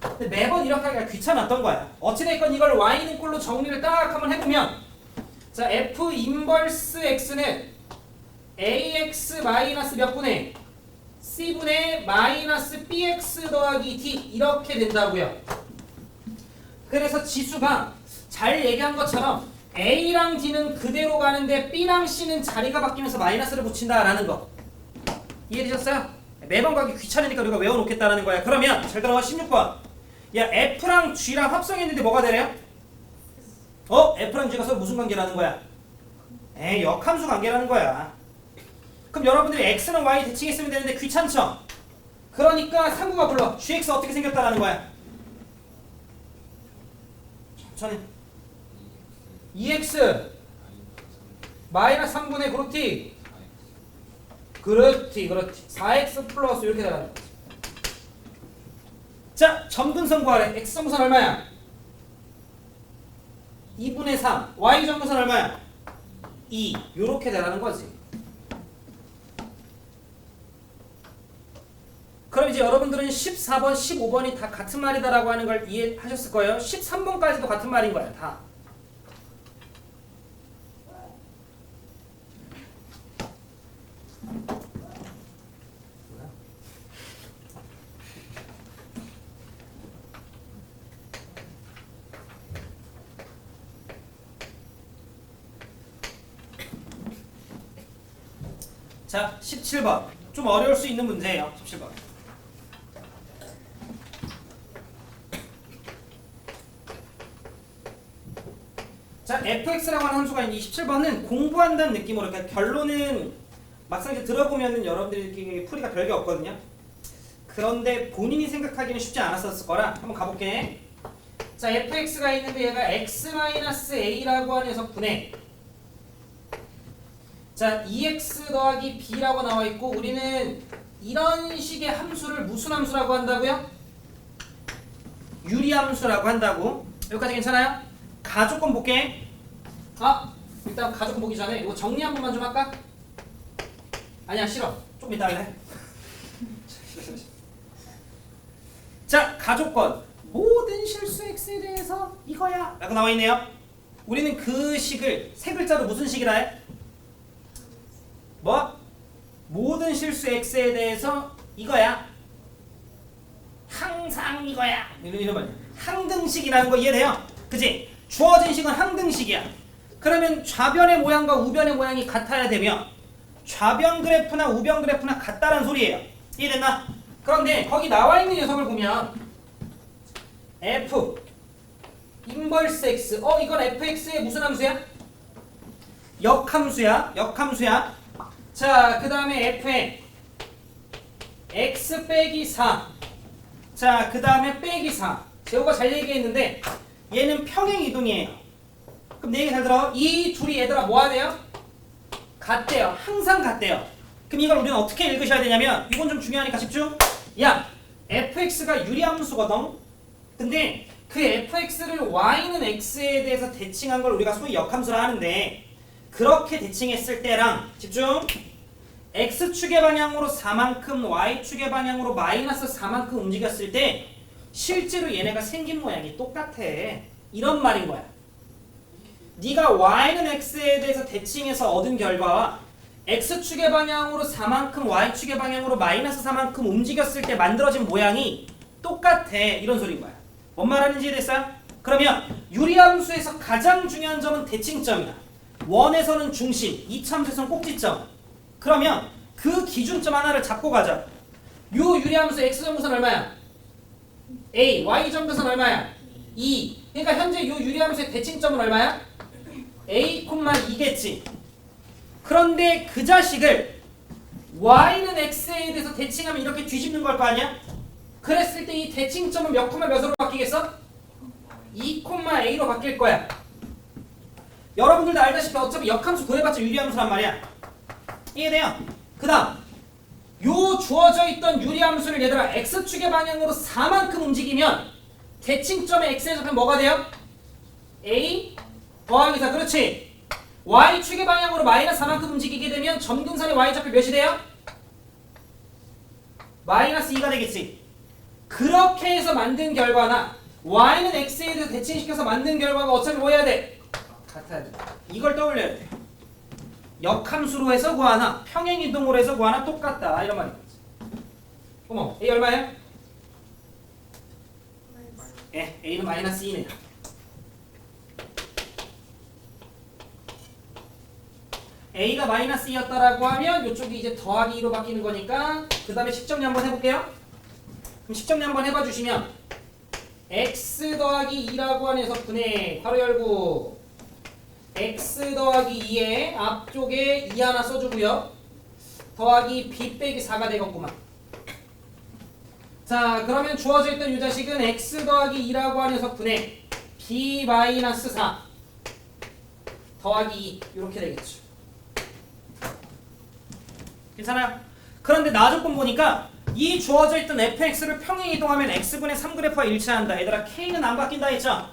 근데 매번 이렇게 하기가 귀찮았던 거야. 어찌됐건 이걸 y는 꼴로 정리를 딱 한번 해보면 자 f 인버스 x는 ax 마이너스 몇 분의 c분의 마이너스 bx 더하기 d 이렇게 된다고요. 그래서 지수가 잘 얘기한 것처럼 a랑 d는 그대로 가는데 b랑 c는 자리가 바뀌면서 마이너스를 붙인다라는 거 이해되셨어요? 매번 가기 귀찮으니까 우리가 외워놓겠다라는 거야. 그러면 잘 들어봐. 16번 야 f랑 g랑 합성했는데 뭐가 되래요? f랑 g가 서로 무슨 관계라는 거야? 역함수 관계라는 거야. 그럼 여러분들이 x는 y 대칭했으면 되는데 귀찮죠? 그러니까 상구가 불러. gx 어떻게 생겼다라는 거야? 천천히 2x 마이너스 3분의 그렇지 4x 플러스 이렇게 나가는 거지. 자 점근선 구하래. x 점근선 얼마야? 2분의 3 y 점근선 얼마야? 2 요렇게 되라는 거지. 그럼 이제 여러분들은 14번, 15번이 다 같은 말이다라고 하는 걸 이해하셨을 거예요. 13번까지도 같은 말인 거야, 다. 자, 17번. 좀 어려울 수 있는 문제예요. 17번. 자, fx라고 하는 함수가 있는 27번은 공부한다는 느낌으로, 그러니까 결론은 막상 이제 들어보면은 여러분들이 풀이가 별게 없거든요. 그런데 본인이 생각하기는 쉽지 않았었을 거라 한번 가볼게. 자, fx가 있는데 얘가 x-a라고 하는 녀석분에 자, 2x 더하기 b라고 나와 있고 우리는 이런 식의 함수를 무슨 함수라고 한다고요? 유리함수라고 한다고. 여기까지 괜찮아요? 가족권 볼게. 일단 가족권 보기 전에 이거 정리 한 번만 좀 할까? 아니야 싫어. 조금 이따 할래. 자 가족권 모든 실수 x에 대해서 이거야 라고 나와 있네요. 우리는 그 식을 세 글자로 무슨 식이라 해? 뭐? 모든 실수 x에 대해서 이거야. 항상 이거야. 이런 말이야. 항등식이라는 거 이해돼요? 그치? 주어진 식은 항등식이야. 그러면 좌변의 모양과 우변의 모양이 같아야 되면 좌변 그래프나 우변 그래프나 같다는 소리예요. 이해됐나? 그런데 거기 나와 있는 녀석을 보면 f 인버스 x 이건 fx의 무슨 함수야? 역함수야. 자, 그 다음에 fn x 빼기 4. 자, 그 다음에 빼기 4. 재호가 잘 얘기했는데 얘는 평행 이동이에요. 그럼 내 얘기 잘 들어. 이 둘이 얘들아 뭐 하대요? 같대요. 항상 같대요. 그럼 이걸 우리는 어떻게 읽으셔야 되냐면 이건 좀 중요하니까 집중. 야, fx가 유리함수거든. 근데 그 fx를 y는 x에 대해서 대칭한 걸 우리가 소위 역함수라 하는데 그렇게 대칭했을 때랑 집중. x축의 방향으로 4만큼 y축의 방향으로 마이너스 4만큼 움직였을 때 실제로 얘네가 생긴 모양이 똑같아. 이런 말인 거야. 네가 y는 x에 대해서 대칭해서 얻은 결과와 x축의 방향으로 4만큼 y축의 방향으로 마이너스 4만큼 움직였을 때 만들어진 모양이 똑같아. 이런 소리인 거야. 뭔 말하는지 이해됐어요? 그러면 유리함수에서 가장 중요한 점은 대칭점이야. 원에서는 중심, 이참수에서는 꼭지점. 그러면 그 기준점 하나를 잡고 가자. 요 유리함수 x점근선 얼마야? a, y점근선 얼마야? 2. 그러니까 현재 요 유리함수의 대칭점은 얼마야? a, 2겠지. 그런데 그 자식을 y는 x에 대해서 대칭하면 이렇게 뒤집는 걸 거 아니야? 그랬을 때 이 대칭점은 몇 콤마 몇으로 바뀌겠어? 2,a로 바뀔 거야. 여러분들도 알다시피 어차피 역함수 구해봤자 유리함수란 말이야. 이해돼요? 그 다음 요 주어져 있던 유리함수를 얘들아 x축의 방향으로 4만큼 움직이면 대칭점의 x의 좌표는 뭐가 돼요? a 더하기 4. 그렇지. y축의 방향으로 마이너스 4만큼 움직이게 되면 점근선의 y좌표 몇이 돼요? 마이너스 2가 되겠지. 그렇게 해서 만든 결과나 y는 x에 대해서 대칭시켜서 만든 결과가 어차피 뭐 해야 돼? 같아야 돼. 이걸 떠올려야 돼. 역함수로 해서 구하나 평행이동으로 해서 구하나 똑같다. 이런 말이지. 어머, a 얼마야? 예, a는 마이너스 2네요. a가 마이너스 2였다라고 하면 이쪽이 이제 더하기 2로 바뀌는 거니까 그 다음에 식정리 한번 해볼게요. 그럼 식정리 한번 해봐 주시면 x 더하기 2라고 하는 녀석 분의 괄호 열고 x 더하기 2에 앞쪽에 2 하나 써주고요. 더하기 b 빼기 4가 되겠구만. 자, 그러면 주어져 있던 이 자식은 x 더하기 2라고 하는 녀석 분의 b 마이너스 4 더하기 2 이렇게 되겠죠. 괜찮아요? 그런데 나조건 보니까 이 주어져 있던 fx를 평행 이동하면 x분의 3그래프와 일치한다. 얘들아 k는 안 바뀐다 했죠?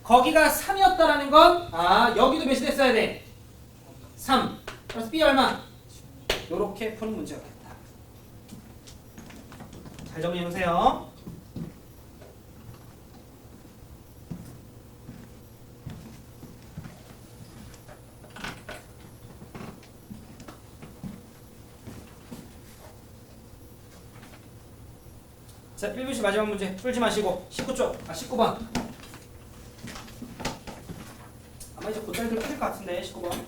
거기가 3이었다라는 건 여기도 몇이 됐어야 돼? 3. 그래서 b 얼마? 요렇게 푸는 문제였겠다. 잘 정리해 놓으세요. 자, 1교시 마지막 문제 풀지 마시고 19쪽, 19번. 아마 이제 곧잘 풀릴 것 같은데 19번.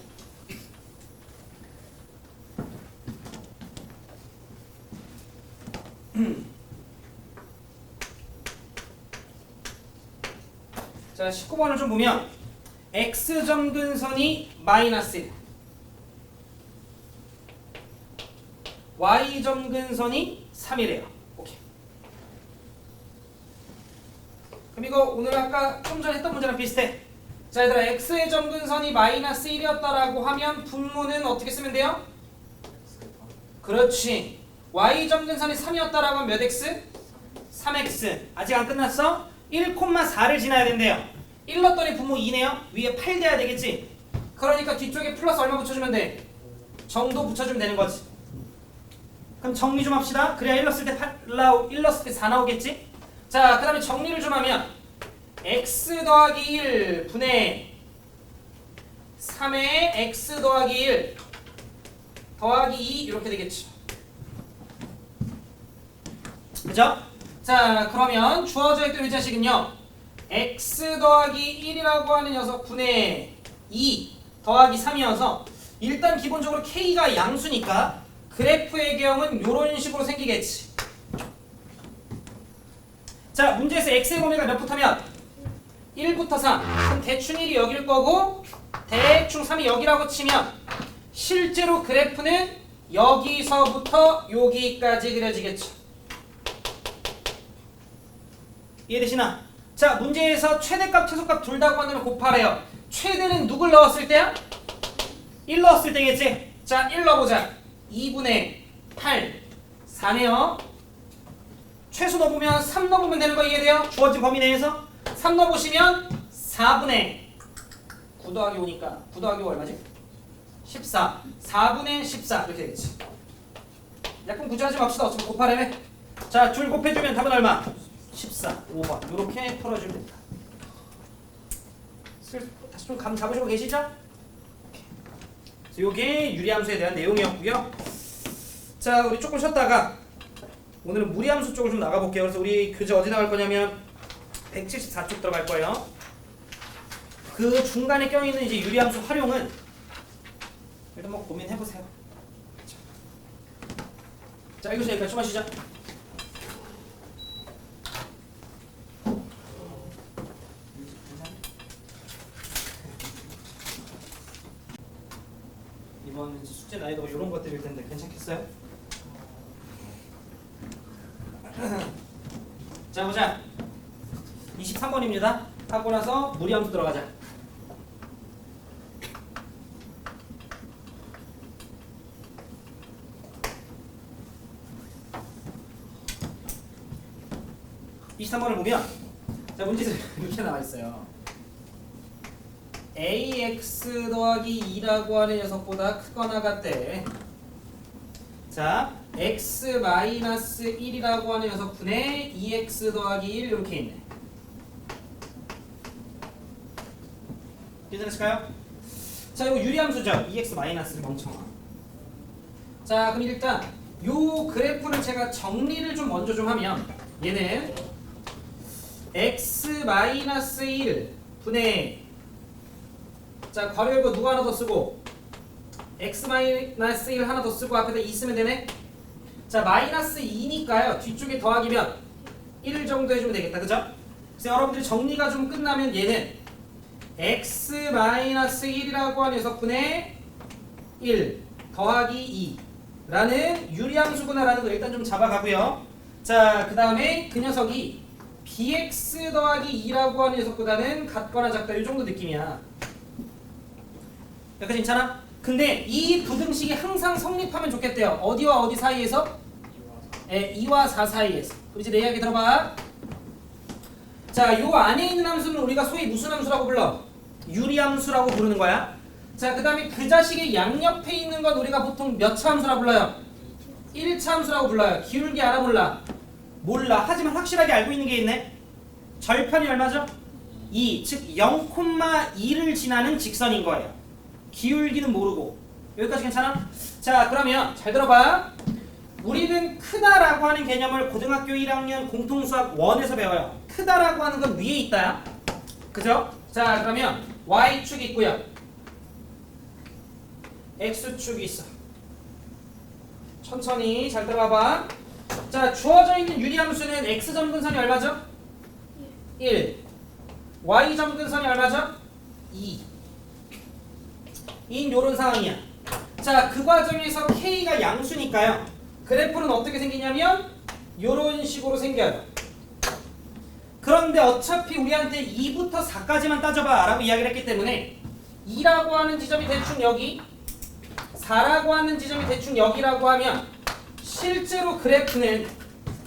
자, 19번을 좀 보면 x점근선이 마이너스 1, y점근선이 3이래요. 오케이. 그럼 이거 오늘 아까 좀 전에 했던 문제랑 비슷해. 자, 얘들아 x의 점근선이 마이너스 1이었다라고 하면 분모는 어떻게 쓰면 돼요? 그렇지. y 점근선이 3이었다라고 하면 몇 x? 3x. 아직 안 끝났어? 1,4를 지나야 된대요. 1 넣었더니 분모 2네요. 위에 8 돼야 되겠지. 그러니까 뒤쪽에 플러스 얼마 붙여주면 돼? 정도 붙여주면 되는 거지. 그럼 정리 좀 합시다. 그래야 1 넣었을 때 1 넣었을 때 4 나오겠지. 자, 그 다음에 정리를 좀 하면 x 더하기 1 분의 3의 x 더하기 1 더하기 2 이렇게 되겠죠. 그죠? 자, 그러면 주어져 있던 이 자식은요 x 더하기 1이라고 하는 녀석 분의 2 더하기 3이어서 일단 기본적으로 k가 양수니까 그래프의 경우는 이런 식으로 생기겠지. 자, 문제에서 x의 범위가 몇부터 면? 1부터 3. 그럼 대충 1이 여길 거고 대충 3이 여기라고 치면 실제로 그래프는 여기서부터 여기까지 그려지겠죠. 이해되시나? 자, 문제에서 최대값, 최소값 둘 다 구한다면 곱하래요. 최대는 누굴 넣었을 때야? 1 넣었을 때겠지? 자, 1 넣어보자. 2분의 8, 4네요. 최소 넣어보면 3 넣어보면 되는 거 이해돼요? 주어진 범위 내에서 3 넣어보시면 4분의 9 더하기 5니까 9 더하기 5 얼마지? 14. 4분의 14 이렇게 되겠지. 약간 구조하지 맙시다. 어차피 곱하래매. 자, 줄 곱해주면 답은 얼마? 14, 5번 이렇게 풀어주면 됩니다. 다시 좀 감 잡으시고 계시죠? 이게 유리함수에 대한 내용이었고요. 자, 우리 조금 쉬었다가 오늘은 무리함수 쪽을 좀 나가볼게요. 그래서 우리 교재 어디 나갈 거냐면 174쪽 들어갈 거예요. 그 중간에 껴있는 이제 유리함수 활용은 일단 뭐 고민해보세요. 자, 여기서 여기까지 좀 하시죠. 이번 숙제 난이도가 이런 것들일 텐데 괜찮겠어요? 자, 보자. 23번입니다. 하고 나서 무리함수 들어가자. 이 23번을 보면 자, 문제에서 이렇게 나와 있어요. ax 더하기 2라고 하는 녀석보다 크거나 같대. 자, x 마이너스 1이라고 하는 녀석분의 2x 더하기 1 이렇게 있네. 괜찮으실까요? 자, 이거 유리함수죠. 2x 마이너스 멍청아. 자, 그럼 일단 요 그래프를 제가 정리를 좀 먼저 좀 하면 얘는 x 마이너스 1 분의 자, 괄호 열고 누가 하나 더 쓰고 x 마이너스 1 하나 더 쓰고 앞에다 2 쓰면 되네. 자, 마이너스 2니까요. 뒤쪽에 더하기면 1 정도 해주면 되겠다. 그죠? 그래서 여러분들 정리가 좀 끝나면 얘는 x 마이너스 1이라고 하는 녀석분의 1 더하기 2라는 유리함수구나라는 거 일단 좀 잡아가고요. 자, 그 다음에 그 녀석이 bx 더하기 2라고 하는 녀석보다는 같거나 작다 이 정도 느낌이야. 여기까지 괜찮아? 근데 이 부등식이 항상 성립하면 좋겠대요. 어디와 어디 사이에서? 2와 4 사이에서. 그럼 이제 내 이야기 들어봐. 자, 요 안에 있는 함수는 우리가 소위 무슨 함수라고 불러? 유리함수라고 부르는 거야. 자, 그 다음에 그 자식의 양옆에 있는 건 우리가 보통 몇 차 함수라고 불러요? 1차 함수라고 불러요. 기울기 알아 몰라? 몰라. 하지만 확실하게 알고 있는 게 있네. 절편이 얼마죠? 2, 즉 0,2를 지나는 직선인 거예요. 기울기는 모르고. 여기까지 괜찮아? 자, 그러면 잘 들어봐. 우리는 크다라고 하는 개념을 고등학교 1학년 공통수학 1에서 배워요. 크다라고 하는 건 위에 있다야. 그죠? 자, 그러면 y축이 있고요. x축이 있어. 천천히 잘 들어봐봐. 자, 주어져 있는 유리함수는 x점근선이 얼마죠? 1. y점근선이 얼마죠? 2. 인 요런 상황이야. 자, 그 과정에서 k가 양수니까요. 그래프는 어떻게 생기냐면 요런 식으로 생겨요. 그런데 어차피 우리한테 2부터 4까지만 따져봐 라고 이야기를 했기 때문에 2라고 하는 지점이 대충 여기, 4라고 하는 지점이 대충 여기라고 하면 실제로 그래프는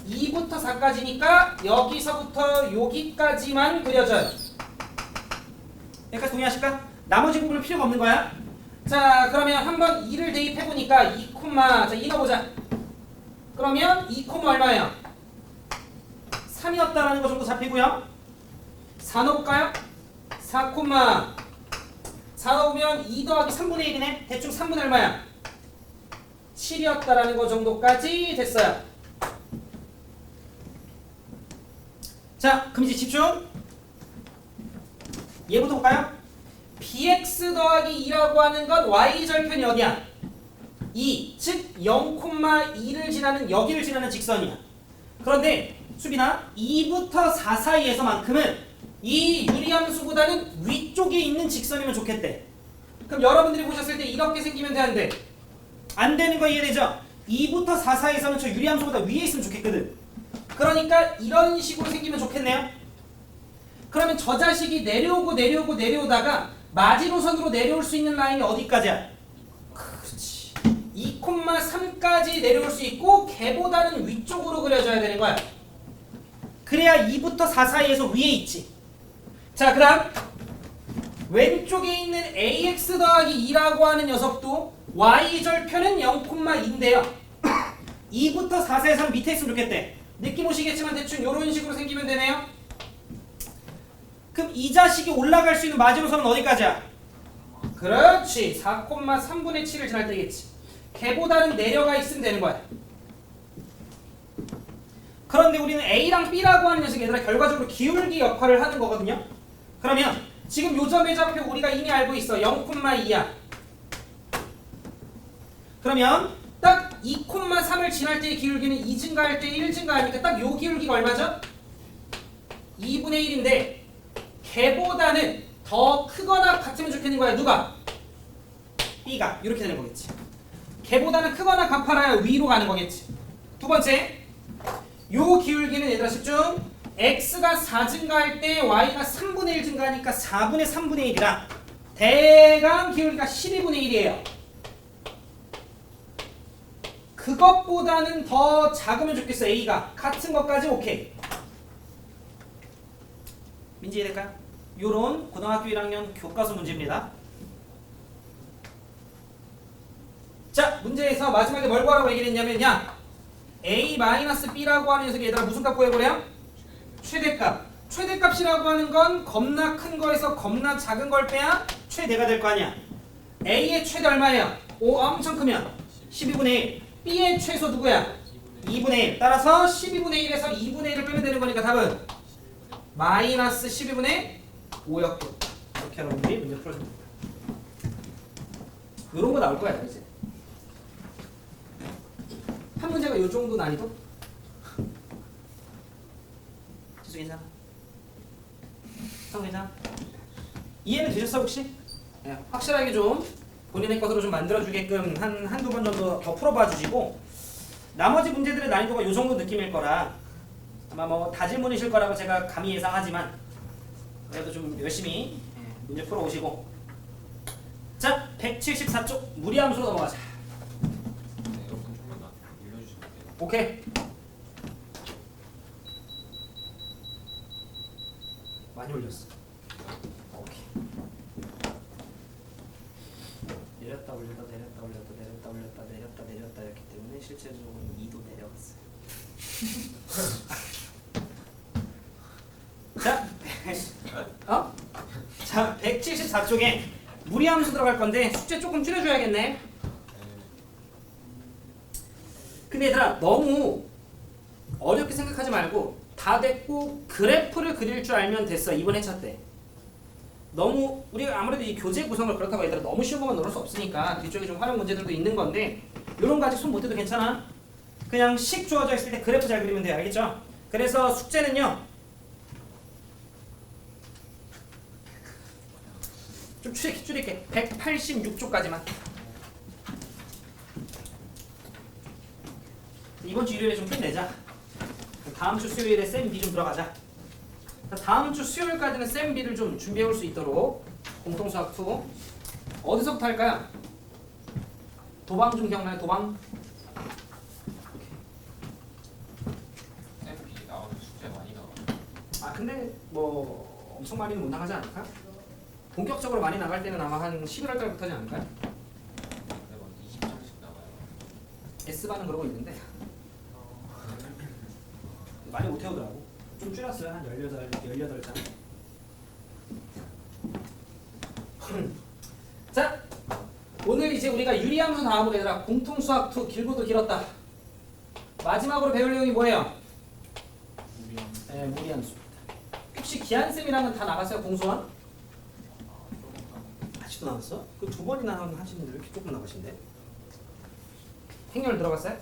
2부터 4까지니까 여기서부터 여기까지만 그려져요. 여기까지 동의하실까? 나머지 부분은 필요가 없는 거야. 자, 그러면 한번 2를 대입해보니까 2, 자, 2 넣어보자. 그러면 2, 얼마예요? 3이었다라는 거 정도 잡히고요. 4 넣어볼까요? 4, 4 넣으면 2 더하기 3분의 1이네. 대충 3분의 얼마야? 7이었다라는 거 정도까지 됐어요. 자, 그럼 이제 집중. 얘부터 볼까요? bx 더하기 2라고 하는 건 y절편이 어디야? 2, 즉 0,2를 지나는 여기를 지나는 직선이야. 그런데 수빈아, 2부터 4 사이에서만큼은 이 유리함수보다는 위쪽에 있는 직선이면 좋겠대. 그럼 여러분들이 보셨을 때 이렇게 생기면 되는데 안 되는 거 이해되죠? 2부터 4 사이에서는 저 유리함수보다 위에 있으면 좋겠거든. 그러니까 이런 식으로 생기면 좋겠네요. 그러면 저 자식이 내려오다가 마지노선으로 내려올 수 있는 라인이 어디까지야? 그렇지. 2,3까지 내려올 수 있고 걔보다는 위쪽으로 그려줘야 되는 거야. 그래야 2부터 4 사이에서 위에 있지. 자, 그 다음 왼쪽에 있는 ax 더하기 2라고 하는 녀석도 y절표는 0,2인데요. 2부터 4 사이에서는 밑에 있으면 좋겠대. 느낌 오시겠지만 대충 이런 식으로 생기면 되네요. 그럼 이 자식이 올라갈 수 있는 마지노선은 어디까지야? 그렇지. 4,3분의 7을 지날 때겠지. 걔보다는 내려가 있으면 되는 거야. 그런데 우리는 A랑 B라고 하는 녀석이 얘들아 결과적으로 기울기 역할을 하는 거거든요. 그러면 지금 요 점의 좌표 우리가 이미 알고 있어. 0,2야. 그러면 딱 2,3을 지날 때의 기울기는 2 증가할 때 1 증가하니까 딱 요 기울기가 얼마죠? 2분의 1인데 걔보다는 더 크거나 같으면 좋겠는 거야. 누가? B가. 이렇게 되는 거겠지. 걔보다는 크거나 같아야 위로 가는 거겠지. 두 번째, 요 기울기는 얘들아 집중. x가 4 증가할 때 y가 3분의 1 증가하니까 4분의 3분의 1이라 대강 기울기가 12분의 1이에요. 그것보다는 더 작으면 좋겠어. a가 같은 것까지 오케이. 민지 이해될까요? 요런 고등학교 1학년 교과서 문제입니다. 자, 문제에서 마지막에 뭘 구하라고 얘기를 했냐면 야 a-b라고 하는 녀석이 얘들아 무슨 값 구해보래요? 최대값. 최대값이라고 하는 건 겁나 큰 거에서 겁나 작은 걸 빼야 최대가 될 거 아니야. a의 최대 얼마예요? 5 엄청 크면 12분의 1. b의 최소 누구야? 2분의 1. 따라서 12분의 1에서 2분의 1을 빼면 되는 거니까 답은 마이너스 12분의 5였고. 이렇게 하면 우리 문제 풀어줍니다. 이런 거 나올 거야 이제. 한 문제가 요 정도 난이도? 지수 괜찮아? 성 괜찮아? 이해는 되셨어 혹시? 네, 확실하게 좀 본인의 것으로 좀 만들어주게끔 한두 번 정도 더 풀어봐 주시고 나머지 문제들의 난이도가 요 정도 느낌일 거라 아마 뭐 다질문이실 거라고 제가 감히 예상하지만 그래도 좀 열심히 문제 풀어오시고 자 174쪽 무리함수로 넘어가자. 오케이. 많이 올렸어. 오케이. 내렸다 올렸다 내렸다 올렸다 내렸다 올렸다 내렸다 내렸다 했기 때문에 실제적으로 2도 내려갔어요. 자, 174쪽에 무리함수 들어갈 건데 숙제 조금 줄여줘야겠네. 근데 얘들아 너무 어렵게 생각하지 말고 다 됐고 그래프를 그릴 줄 알면 됐어. 이번 회차 때 너무 우리가 아무래도 이 교재 구성을 그렇다고 얘들아 너무 쉬운 것만 넣을 수 없으니까 뒤쪽에 좀 활용 문제들도 있는 건데 이런 거 아직 손 못 대도 괜찮아. 그냥 식 주어져 있을 때 그래프 잘 그리면 돼. 알겠죠? 그래서 숙제는요 좀 줄일게. 186쪽까지만. 이번 주 일요일에 좀 끝내자. 다음 주 수요일에 쌤 B 좀 들어가자. 다음 주 수요일까지는 쌤 B를 좀 준비해 올 수 있도록 공통수학 2 어디서부터 할까요? 도방 좀 기억나요? 도방? 쌤 B 나오는 숙제 많이 나와요. 아 근데 뭐 엄청 많이는 못 나가지 않을까? 본격적으로 많이 나갈 때는 아마 한 11월 달부터지 않을까요? 근데 막 20장씩 나와요. S반은 그러고 있는데 많이 못 태우더라고. 좀 줄였어요. 한 18장. 자, 오늘 이제 우리가 유리함수 나와보게 얘들아 공통수학 2 길고도 길었다. 마지막으로 배울 내용이 뭐예요? 네, 무리함수. 혹시 기한쌤이랑은 다 나갔어요? 공소한? 아직도 나갔어? 그 두 번이나 하시는데 왜 이렇게 조금 나가신데? 행렬 들어갔어요?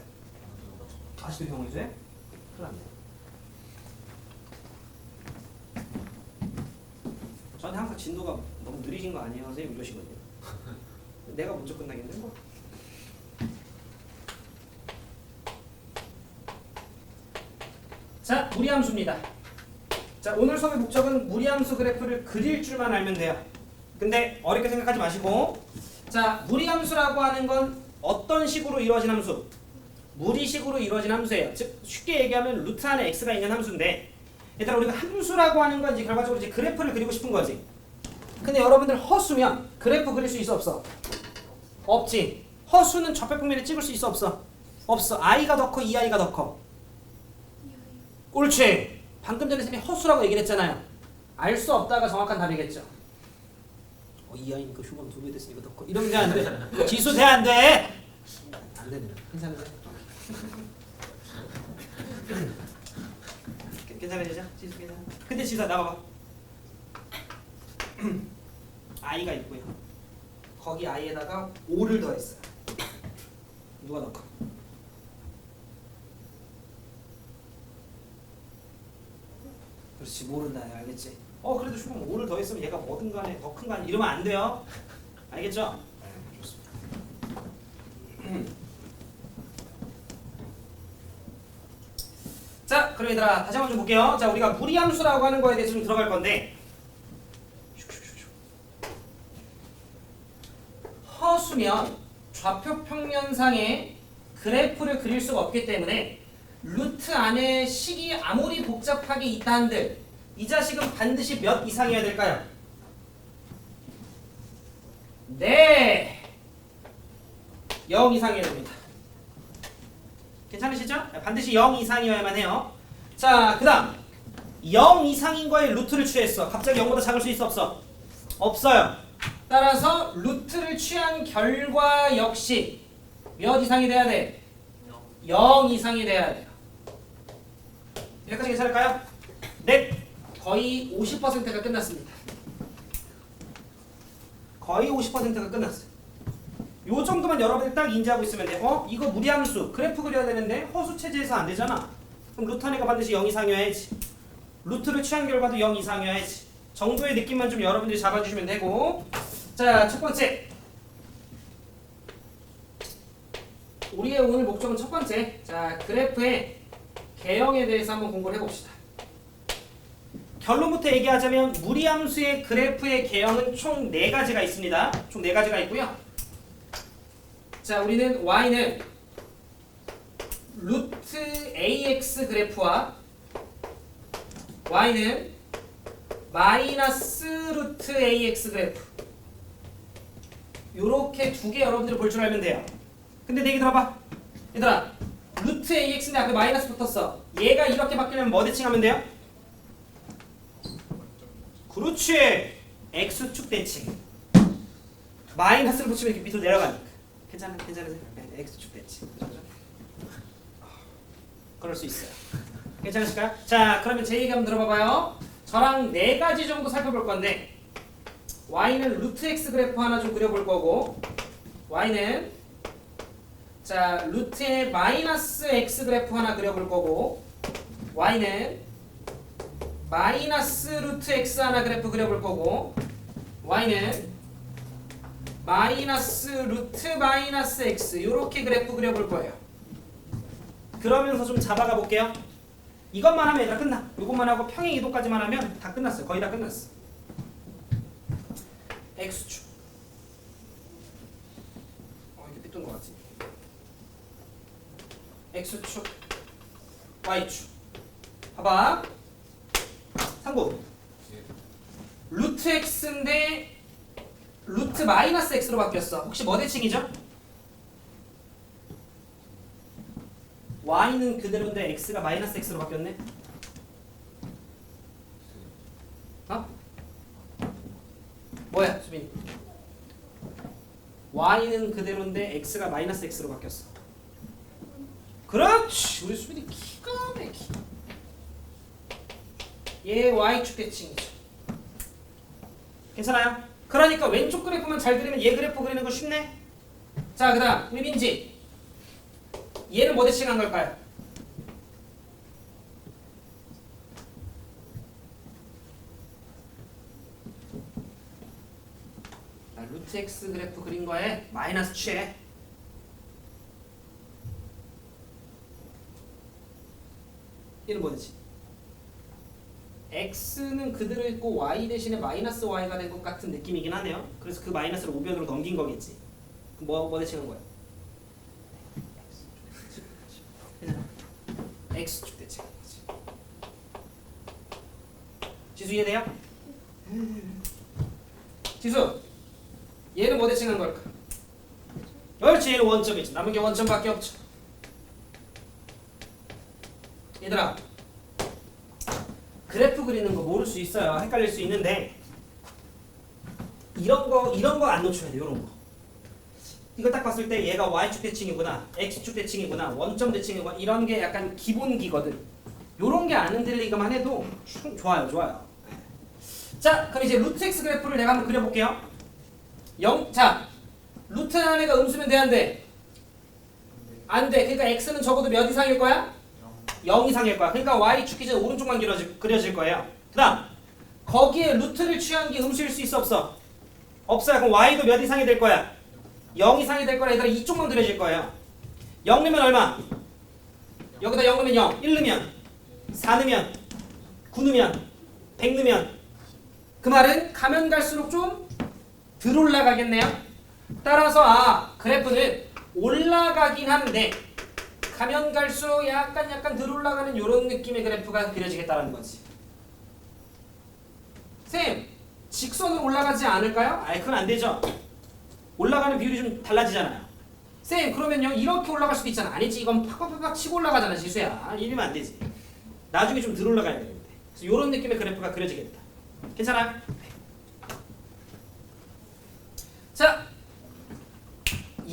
아직도 경험이세요? 큰일 났네. 저한테 항상 진도가 너무 느리신 거 아니에요? 선생님 이러시거든요. 내가 먼저 끝나겠네 뭐. 자, 무리함수입니다. 자, 오늘 수업의 목적은 무리함수 그래프를 그릴 줄만 알면 돼요. 근데 어렵게 생각하지 마시고, 자, 무리함수라고 하는 건 어떤 식으로 이루어진 함수? 무리식으로 이루어진 함수예요. 즉 쉽게 얘기하면 루트 안에 x가 있는 함수인데, 얘들아 우리가 함수라고 하는 건 이제 결과적으로 이제 그래프를 그리고 싶은 거지. 근데 여러분들 허수면 그래프 그릴 수 있어 없어? 없지. 허수는 좌표평면에 찍을 수 있어 없어? 없어. i가 더 커, 이 i가 더 커? 옳지. 방금 전에 쌤이 허수라고 얘기를 했잖아요. 알 수 없다가 정확한 답이겠죠. 이 i니까 휴먼 2배 됐으니까 더 커. 이러면 돼, 안 돼? 지수 돼, 안 돼? 안 되네. 괜찮으세요? 괜찮으시죠? 지수 괜찮아. 근데 지수야 나와봐. i가 있고요. 거기 i에다가 5를 더했어요. 누가 더 커? 그렇지, 모른다. 알겠지? 그래도 슈퍼 5를 더했으면 얘가 뭐든 간에 더 큰 거 아니 이러면 안 돼요. 알겠죠? 네, 좋습니다. 자, 그럼 얘들아 다시 한번 좀 볼게요. 자, 우리가 무리함수라고 하는 거에 대해서 좀 들어갈 건데, 허수면 좌표 평면상에 그래프를 그릴 수가 없기 때문에 루트 안에 식이 아무리 복잡하게 있다 한들 이 자식은 반드시 몇 이상이어야 될까요? 네, 0 이상이어야 됩니다. 괜찮으시죠? 반드시 0 이상이어야만 해요. 자, 그 다음 0 이상인 거에 루트를 취했어. 갑자기 0보다 작을 수 있어 없어? 없어요. 따라서 루트를 취한 결과 역시 몇 이상이 돼야 돼? 0 이상이 돼야 돼요. 여기까지 괜찮을까요? 네, 거의 50%가 끝났습니다. 거의 50%가 끝났어요. 요 정도만 여러분들 딱 인지하고 있으면 돼. 이거 무리함수 그래프 그려야 되는데 허수 체제에서 안 되잖아. 그럼 루트 한 애가 반드시 0 이상이어야지. 루트를 취한 결과도 0 이상이어야지. 정도의 느낌만 좀 여러분들이 잡아주시면 되고. 자, 첫 번째. 우리의 오늘 목적은 첫 번째. 자, 그래프의 개형에 대해서 한번 공부를 해봅시다. 결론부터 얘기하자면 무리함수의 그래프의 개형은 총 4가지가 있습니다. 총 4가지가 있고요. 자, 우리는 y는 루트 ax 그래프와 y는 마이너스 루트 ax 그래프, 요렇게 두 개 여러분들이 볼 줄 알면 돼요. 근데 내 얘기 들어봐. 얘들아, 루트 ax인데 앞에 마이너스 붙었어. 얘가 이렇게 바뀌려면 뭐 대칭하면 돼요? 그렇지, x축 대칭. 마이너스를 붙이면 이렇게 밑으로 내려가니까. 괜찮으세요? x축 대칭. 그렇죠? 그럴 수 있어요. 괜찮으실까요? 자, 그러면 제 얘기 한번 들어봐봐요. 저랑 4가지 정도 살펴볼 건데, y는 루트 x 그래프 하나 좀 그려볼 거고, y는 자 루트의 마이너스 x 그래프 하나 그려볼 거고, y는 마이너스 루트 x 하나 그래프 그려볼 거고, y는 마이너스 루트 마이너스 x 요렇게 그래프 그려볼 거예요. 그러면서 좀 잡아가 볼게요. 이것만 하면 얘들아 끝나. 이것만 하고 평행 이동까지만 하면 다 끝났어요. 거의 다 끝났어. x축. 이렇게 삐뚤은 것 같지? x축, y축. 봐봐. 상구. 루트 x인데 루트 마이너스 x로 바뀌었어. 혹시 뭐 대칭이죠? y는 그대로인데 x가 마이너스 x로 바뀌었네. 뭐야, 수빈이? y는 그대로인데 x가 마이너스 x로 바뀌었어. 그렇지, 우리 수빈이 기가 막히. 얘 y축 대칭이죠. 괜찮아요? 그러니까 왼쪽 그래프만 잘 그리면 얘 그래프 그리는 거 쉽네. 자, 그다음 우리 민지. 얘는 뭐 대칭한 걸까요? 루트 x 그래프 그린 거에 마이너스 취해. 얘는 뭐 대칭? x는 그대로 있고 y 대신에 마이너스 y가 된 것 같은 느낌이긴 하네요. 그래서 그 마이너스를 오변으로 넘긴 거겠지. 뭐 대칭한 거야? x축 대칭한 거지. 지수 이해돼요? 지수 얘는 뭐 대칭한 걸까? 그렇지, 얘는 원점이지. 남은 게 원점밖에 없죠. 얘들아, 그래프 그리는 거 모를 수 있어요. 헷갈릴 수 있는데 이런 거 안 놓쳐야 돼. 이런 거. 이거 딱 봤을 때 얘가 y축 대칭이구나, x축 대칭이구나, 원점 대칭이구나, 이런 게 약간 기본기거든. 요런 게 안 흔들리기만 해도 좋아요. 자, 그럼 이제 루트 x 그래프를 내가 한번 그려볼게요. 자, 루트 안에가 음수면 돼, 안 돼? 안 돼. 그러니까 x는 적어도 몇 이상일 거야? 0 이상일 거야. 그러니까 y축 기준 오른쪽만 그려질 거예요. 그 다음 거기에 루트를 취한 게 음수일 수 있어, 없어? 없어요. 그럼 y도 몇 이상이 될 거야? 0 이상이 될 거라. 얘들아, 이쪽만 그려질 거예요. 0 넣으면 얼마? 여기다 0 넣으면 0, 1 넣으면 4 넣으면 9 넣으면 100 넣으면, 그 말은 가면 갈수록 좀 덜 올라가겠네요. 따라서 그래프는 올라가긴 하는데 가면 갈수록 약간 덜 올라가는 이런 느낌의 그래프가 그려지겠다는 거지. 쌤, 직선으로 올라가지 않을까요? 아이, 그건 안 되죠. 올라가는 비율이 좀 달라지잖아요. 쌤, 그러면요 이렇게 올라갈 수도 있잖아. 아니지, 이건 팍팍팍 치고 올라가잖아, 지수야. 이러면 안 되지. 나중에 좀 덜 올라가야 되는데. 그래서 이런 느낌의 그래프가 그려지겠다. 괜찮아? 자,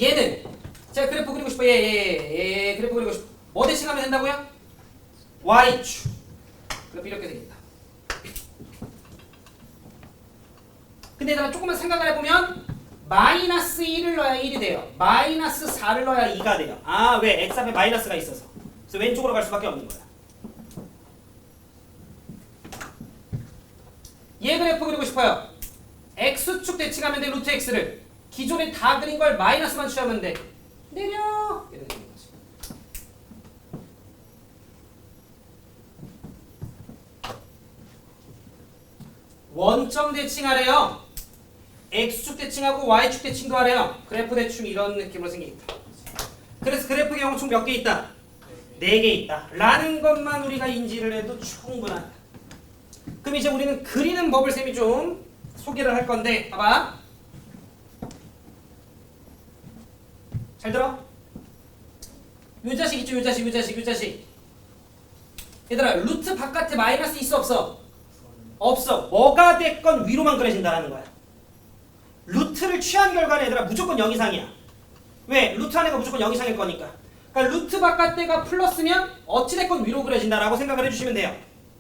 얘는 제가 그래프 그리고 싶어. 얘 그래프 그리고 싶어. 뭐 대칭하면 된다고요? y축. 그래프 이렇게 되겠다. 근데 얘들아, 조금만 생각을 해보면 마이너스 1을 넣어야 1이 돼요. 마이너스 4를 넣어야 2가 돼요. 아, 왜? x 앞에 마이너스가 있어서. 그래서 왼쪽으로 갈 수밖에 없는 거야. 얘 그래프 그리고 싶어요. x축 대칭하면 돼. 루트 x를 기존에 다 그린 걸 마이너스만 취하면 돼. 내려. 이렇게 되는 거지. 원점 대칭하래요. x축 대칭하고 y축 대칭도 하래요. 그래프 대충 이런 느낌으로 생기겠다. 그래서 그래프 경우 총 몇 개 있다? 4개 있다. 라는 것만 우리가 인지를 해도 충분하다. 그럼 이제 우리는 그리는 법을 쌤이 좀 소개를 할 건데, 봐봐. 잘 들어? 요 자식 있죠? 요 자식. 얘들아, 루트 바깥에 마이너스 있어, 없어? 없어. 뭐가 됐건 위로만 그려진다는 거야. 루트를 취한 결과는 얘들아 무조건 0 이상이야. 왜? 루트 안에가 무조건 0 이상일 거니까. 그러니까 루트 바깥에가 플러스면 어찌됐건 위로 그려진다라고 생각을 해주시면 돼요.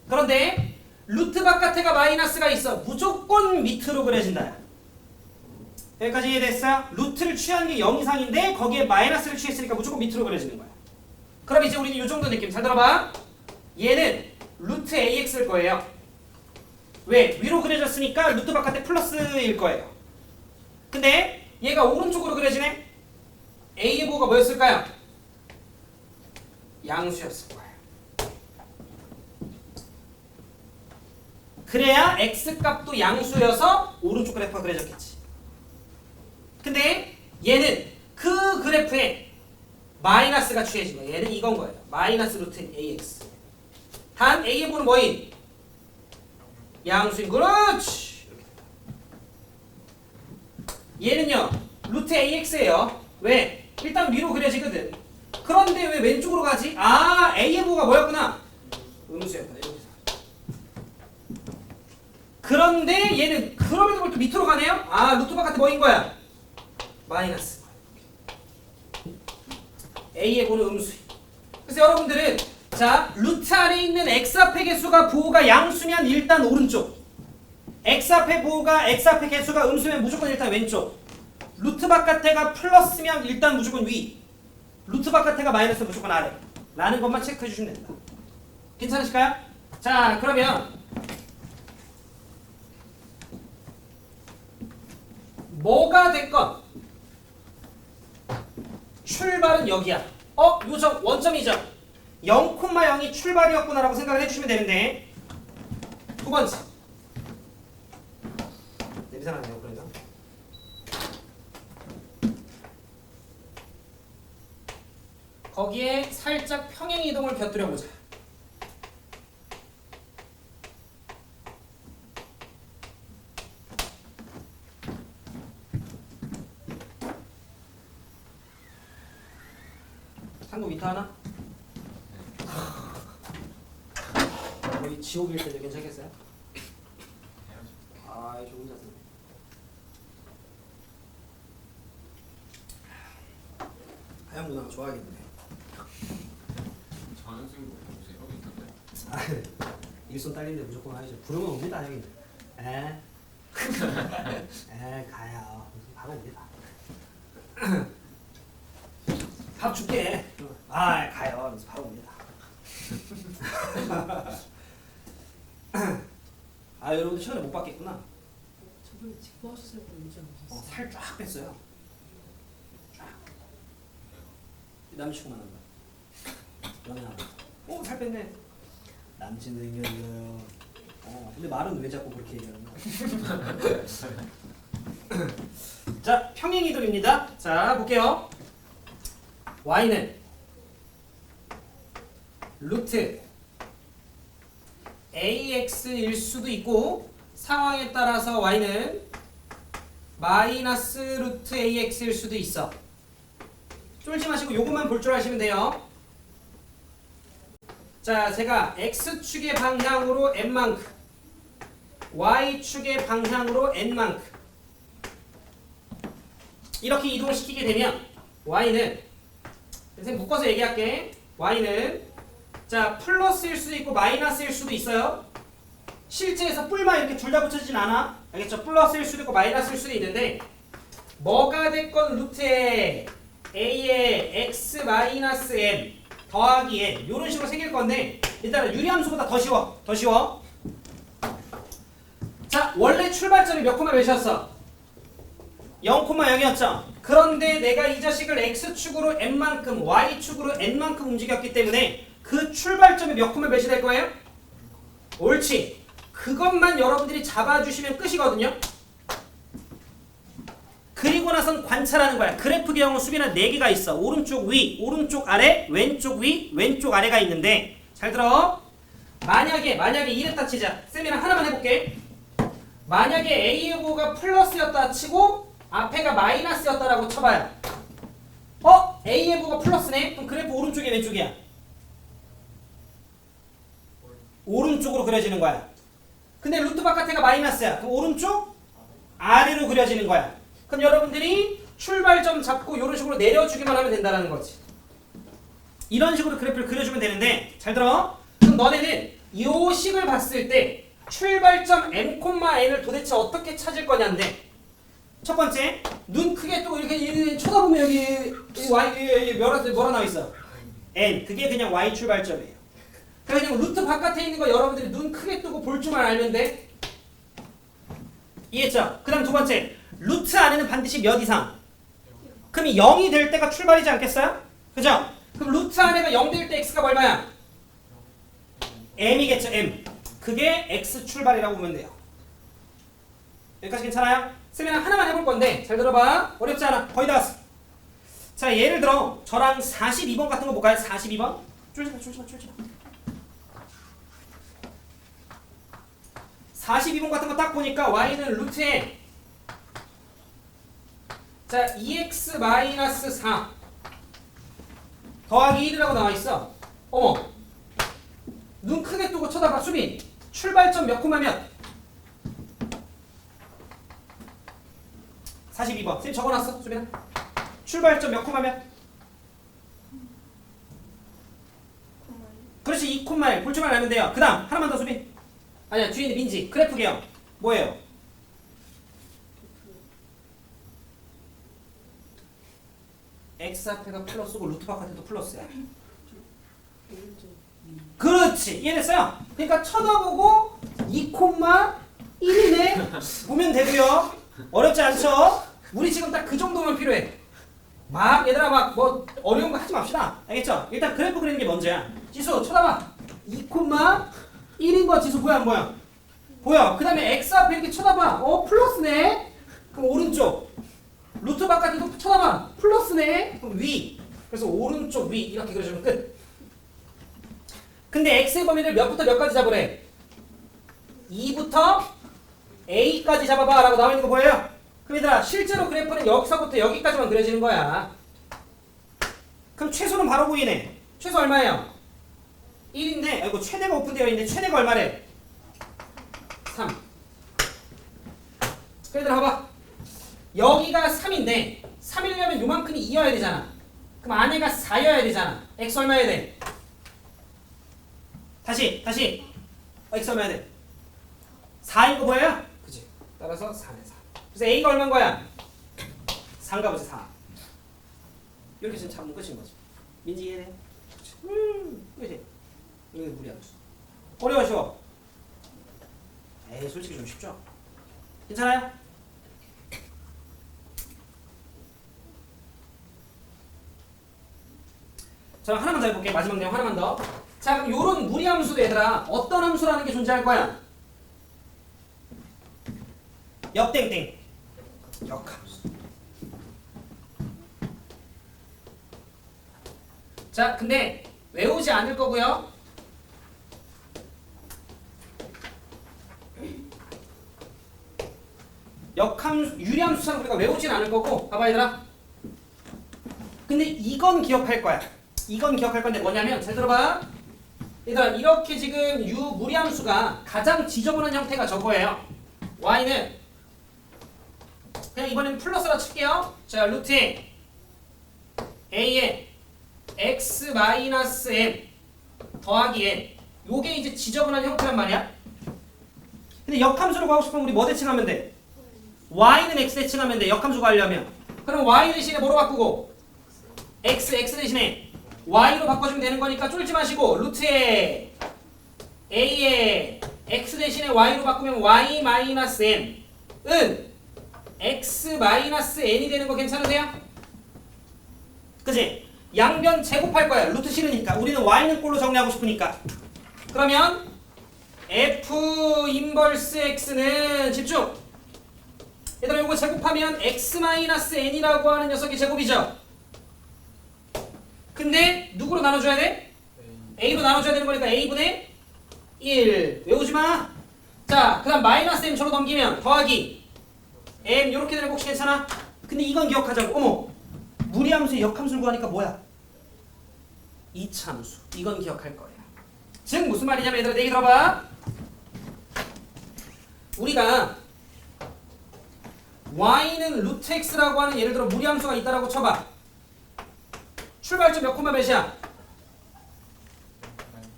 그런데 루트 바깥에가 마이너스가 있어. 무조건 밑으로 그려진다. 여기까지 이해됐어요? 루트를 취한 게 0 이상인데 거기에 마이너스를 취했으니까 무조건 밑으로 그려지는 거야. 그럼 이제 우리는 이 정도 느낌. 잘 들어봐. 얘는 루트 AX일 거예요. 왜? 위로 그려졌으니까 루트 바깥에 플러스일 거예요. 근데 얘가 오른쪽으로 그려지네? A의 보호가 뭐였을까요? 양수였을 거예요. 그래야 X값도 양수여서 오른쪽 그래프가 그려졌겠지. 근데 얘는 그 그래프에 마이너스가 취해진 거예요. 얘는 이건 거예요. 마이너스 루트 AX. 단 A의 보호는 뭐임? 양수인. 그렇지. 얘는요 루트 AX예요. 왜? 일단 위로 그려지거든. 그런데 왜 왼쪽으로 가지? 아, A의 보호가 뭐였구나? 음수였다. 이렇게. 그런데 얘는 그럼에도 불구하고 밑으로 가네요? 아, 루트 바깥에 뭐인 거야? 마이너스. A의 보호는 음수. 그래서 여러분들은 자, 루트 안에 있는 X 앞의 개수가 보호가 양수면 일단 오른쪽. X 앞의 보호가 X 앞의 개수가 음수면 무조건 일단 왼쪽. 루트 바깥에가 플러스면 일단 무조건 위. 루트 바깥에가 마이너스 무조건 아래. 라는 것만 체크해 주시면 됩니다. 괜찮으실까요? 자, 그러면 뭐가 됐건 출발은 여기야. 요점 원점이죠. 0,0이 출발이었구나 라고 생각을 해주시면 되는데, 두 번째. 냄새 나네요, 그래서. 거기에 살짝 평행 이동을 곁들여 보자. 한국 위타 하나? 거의 지옥일 텐데 괜찮겠어요? 아, 좋은 자세. 하영 누나가 좋아하겠네. 전승 보세요 인터넷. 아, 일손 딸린데 무조건 하야죠. 부르면 옵니다, 형님. 에? 에, 가요. 바로 옵니다. 밥 줄게. 아, 가요. 그래서 바로 옵니다. 아, 여러분들 시간을 못 받겠구나. 저번에 직구하셨을 때 오지 않으셨어요? 살 쫙 뺐어요. 쫙. 남친구만 한다. 연애하고. 살 뺐네. 남친 생겼어요. 근데 말은 왜 자꾸 그렇게 얘기하는 거야? 자, 평행 이동입니다. 자, 볼게요. y는 루트 ax일 수도 있고 상황에 따라서 y는 마이너스 루트 ax일 수도 있어. 쫄지 마시고 요것만 볼 줄 아시면 돼요. 자, 제가 x축의 방향으로 n만큼 y축의 방향으로 n만큼 이렇게 이동을 시키게 되면 y는 선생님 묶어서 얘기할게. y는 자 플러스일 수도 있고 마이너스일 수도 있어요. 실제에서 뿔만 이렇게 둘 다 붙여지진 않아. 알겠죠? 플러스일 수도 있고 마이너스일 수도 있는데 뭐가 됐건 루트에 a의 x 마이너스 m 더하기 n 이런 식으로 생길 건데 일단은 유리함수보다 더 쉬워. 더 쉬워. 자, 원래 출발점이 몇 콤마 몇이었어? 0,0이었죠. 그런데 내가 이 자식을 x축으로 n만큼 y축으로 n만큼 움직였기 때문에 그 출발점이 몇 콤마 몇이 될 거예요? 옳지. 그것만 여러분들이 잡아주시면 끝이거든요. 그리고 나선 관찰하는 거야. 그래프 경우 수비는 4개가 있어. 오른쪽 위, 오른쪽 아래, 왼쪽 위, 왼쪽 아래가 있는데 잘 들어. 만약에 이랬다 치자. 쌤이랑 하나만 해볼게. 만약에 A예보가 플러스였다 치고 앞에가 마이너스였다라고 쳐봐요. A예보가 플러스네? 그럼 그래프 오른쪽이야 왼쪽이야? 오른쪽으로 그려지는 거야. 근데 루트 바깥에가 마이너스야. 그럼 오른쪽 아래로 그려지는 거야. 그럼 여러분들이 출발점 잡고 이런 식으로 내려주기만 하면 된다는 거지. 이런 식으로 그래프를 그려주면 되는데 잘 들어. 그럼 너네는 이 식을 봤을 때 출발점 m,n을 도대체 어떻게 찾을 거냐인데 첫 번째 눈 크게 뜨고 이렇게 쳐다보면 여기 y 뭐라 나와 있어? n. 그게 그냥 y 출발점이에요. 그냥 루트 바깥에 있는 거 여러분들이 눈 크게 뜨고 볼 줄만 알면 돼. 이해했죠? 그 다음 두 번째 루트 안에는 반드시 몇 이상? 그럼 0이 될 때가 출발이지 않겠어요? 그죠? 그럼 루트 안에가 0 될 때 x가 얼마야? m이겠죠, m. 그게 x 출발이라고 보면 돼요. 여기까지 괜찮아요? 쌤이랑 하나만 해볼 건데 잘 들어봐. 어렵지 않아. 거의 다 왔어. 자, 예를 들어 저랑 42번 같은 거 볼까요? 42번? 쫄지마. 42번 같은 거 딱 보니까 y는 루트에 자 2x-4 더하기 1이라고 나와있어. 어머, 눈 크게 뜨고 쳐다봐. 수빈, 출발점 몇 콤마 몇? 42번 쌤 적어놨어. 수빈아, 출발점 몇 콤마 몇? 그렇지, 2 콤마 1. 볼 줄만 알면 돼요. 그 다음 하나만 더. 수빈, 아니야, 뒤에 있는 민지. 그래프 개형 뭐예요? x 앞에가 플러스고 루트 바깥에도 플러스야. 그렇지, 이해됐어요? 그러니까 쳐다보고 2,1이네 보면 되고요. 어렵지 않죠? 우리 지금 딱 그 정도만 필요해. 막 얘들아 막 뭐 어려운 거 하지 맙시다. 알겠죠? 일단 그래프 그리는 게 먼저야. 지수 쳐다봐. 2,1인 거 지수 보여 안 보여? 뭐야? 그 다음에 x 앞에 이렇게 쳐다봐. 플러스네. 그럼 오른쪽. 루트 바깥에도 쳐다봐. 플러스네. 그럼 위. 그래서 오른쪽 위 이렇게 그려주면 끝. 근데 x의 범위를 몇부터 몇까지 잡으래? 2부터 a까지 잡아봐 라고 나와 있는 거 보여요? 그럼 얘들아 실제로 그래프는 여기서부터 여기까지만 그려지는 거야. 그럼 최소는 바로 보이네. 최소 얼마예요? 1인데 아이고 최대가 오픈되어 있는데 최대가 얼마래? 3. 그래도 봐봐. 여기가 3인데 3이려면 요만큼이 2여야 되잖아. 그럼 안에가 4여야 되잖아. x 얼마여야 돼? 다시 x 얼마여야 돼? 4인 거 보여요? 그치? 따라서 4네 4. 그래서 a가 얼마인 거야? 3가 보지 4. 이렇게 지금 잡으면 끝인 거지. 민지 이해돼? 그치? 이거 무리하지. 어려워 쉬워? 에이 솔직히 좀 쉽죠? 괜찮아요? 자 하나만 더 해볼게. 마지막 내용 하나만 더. 자 그럼 요런 무리함수도 얘들아 어떤 함수라는 게 존재할 거야? 역땡땡 역함수. 자 근데 외우지 않을 거고요. 역함수 유리함수는 우리가 외우진 않을 거고 봐봐 얘들아. 근데 이건 기억할 거야. 이건 기억할 건데 뭐냐면 잘 들어봐. 얘들아 이렇게 지금 무리함수가 가장 지저분한 형태가 저거예요. y는 그냥 이번엔 플러스라 칠게요. 자 루트 a에 x 마이너스 m 더하기 n 요게 이제 지저분한 형태란 말이야. 근데 역함수로 가고 싶으면 우리 뭐 대칭하면 돼? y는 x 대칭하면 돼. 역함수 가려면. 그럼 y 대신에 뭐로 바꾸고? x 대신에 y로 바꿔주면 되는 거니까 쫄지 마시고 루트에 a에 x 대신에 y로 바꾸면 y 마이너스 n은 x 마이너스 n이 되는 거 괜찮으세요? 그치? 양변 제곱할 거야. 루트 싫으니까. 우리는 y는 꼴로 정리하고 싶으니까. 그러면 f 인버스 x는 집중. 얘들아 이거 제곱하면 x 마이너스 n이라고 하는 녀석이 제곱이죠. 근데 누구로 나눠줘야 돼? a로 나눠줘야 되는 거니까 a분의 1 외우지 마. 자 그 다음 마이너스 m 저로 넘기면 더하기 m 요렇게 되는 거 혹시 괜찮아? 근데 이건 기억하자고. 어머 무리함수의 역함수를 구하니까 뭐야? 이차함수. 이건 기억할 거야. 즉 무슨 말이냐면 얘들아 내 얘기 들어봐. 우리가 y는 루트 x라고 하는 예를 들어 무리함수가 있다라고 쳐봐. 출발점 몇 콤마 몇이야?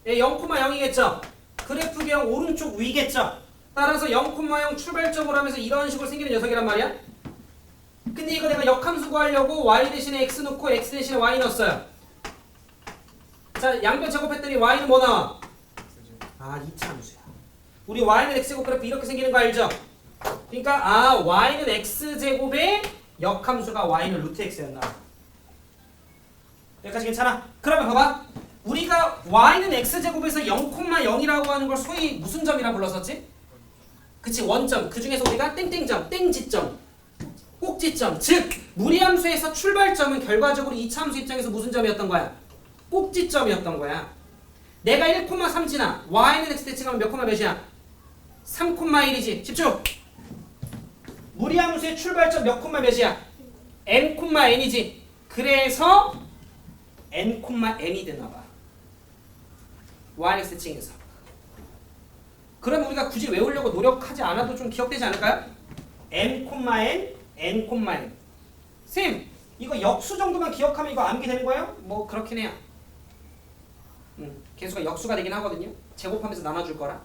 0,0이겠죠? 그래프 개형 오른쪽 위겠죠? 따라서 0,0 출발점으로 하면서 이런 식으로 생기는 녀석이란 말이야? 근데 이거 내가 역함수 구하려고 y 대신에 x 넣고 x 대신에 y 넣었어요. 자 양변 제곱했더니 y는 뭐 나와? 아 2차 함수야. 우리 y는 x제곱 그래프 이렇게 생기는 거 알죠? 그러니까 y는 x제곱의 역함수가 y는 루트 x였나? 여기까지 괜찮아? 그러면 봐봐. 우리가 y는 x제곱에서 0,0이라고 하는 걸 소위 무슨 점이라 불렀었지? 그치 원점. 그 중에서 우리가 땡땡점, 땡지점, 꼭지점. 즉 무리함수에서 출발점은 결과적으로 이차함수 입장에서 무슨 점이었던 거야? 꼭지점이었던 거야. 내가 1,3 지나 y는 x 대칭하면 몇 콤마 몇이야? 3,1이지. 집중! 무리함수의 출발점 몇 콤마 몇이야? n,n이지. 그래서 n,n이 되나봐. yx 대칭에서. 그럼 우리가 굳이 외우려고 노력하지 않아도 좀 기억되지 않을까요? n,n, n,n. 쌤, 이거 역수 정도만 기억하면 이거 암기되는 거예요? 뭐 그렇긴 해요. 개수가 역수가 되긴 하거든요. 제곱하면서 나눠줄 거라.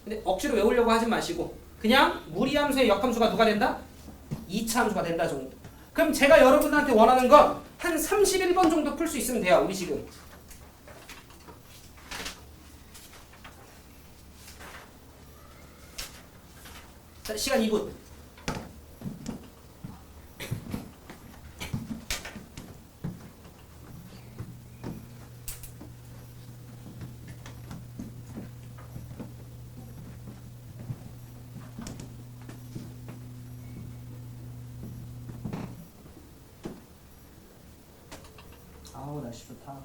근데 억지로 외우려고 하지 마시고 그냥 무리함수의 역함수가 누가 된다? 2차 함수가 된다 정도. 그럼 제가 여러분한테 원하는 건 한 31번 정도 풀 수 있으면 돼요. 우리 지금. 자, 시간 2분. 아우 날씨 좋다.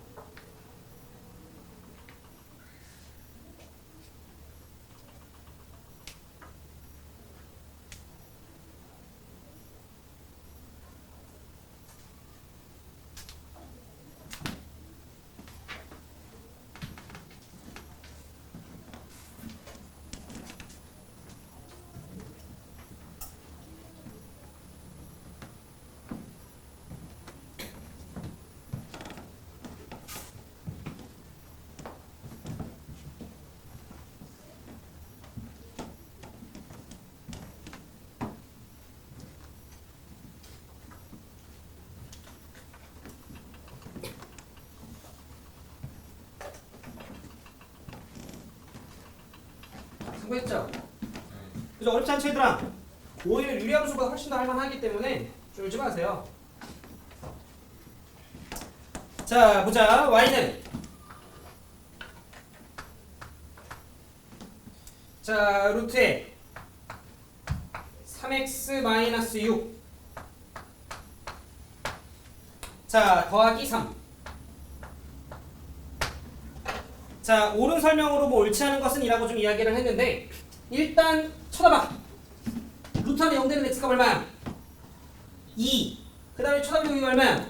수고했죠? 그죠? 어렵지 않죠 얘들아? 오히려 유리함수보다 훨씬 더 할만하기 때문에 쫄지 마세요. 자 보자. y는 자 루트에 3x-6 자 더하기 3. 자 옳은 설명으로 뭐 옳지 않은 것은 이라고 좀 이야기를 했는데 일단 쳐다봐. 루트 안에 0 되는 x가 얼마야? 2. 그 다음에 쳐다보기 여기가 얼마야?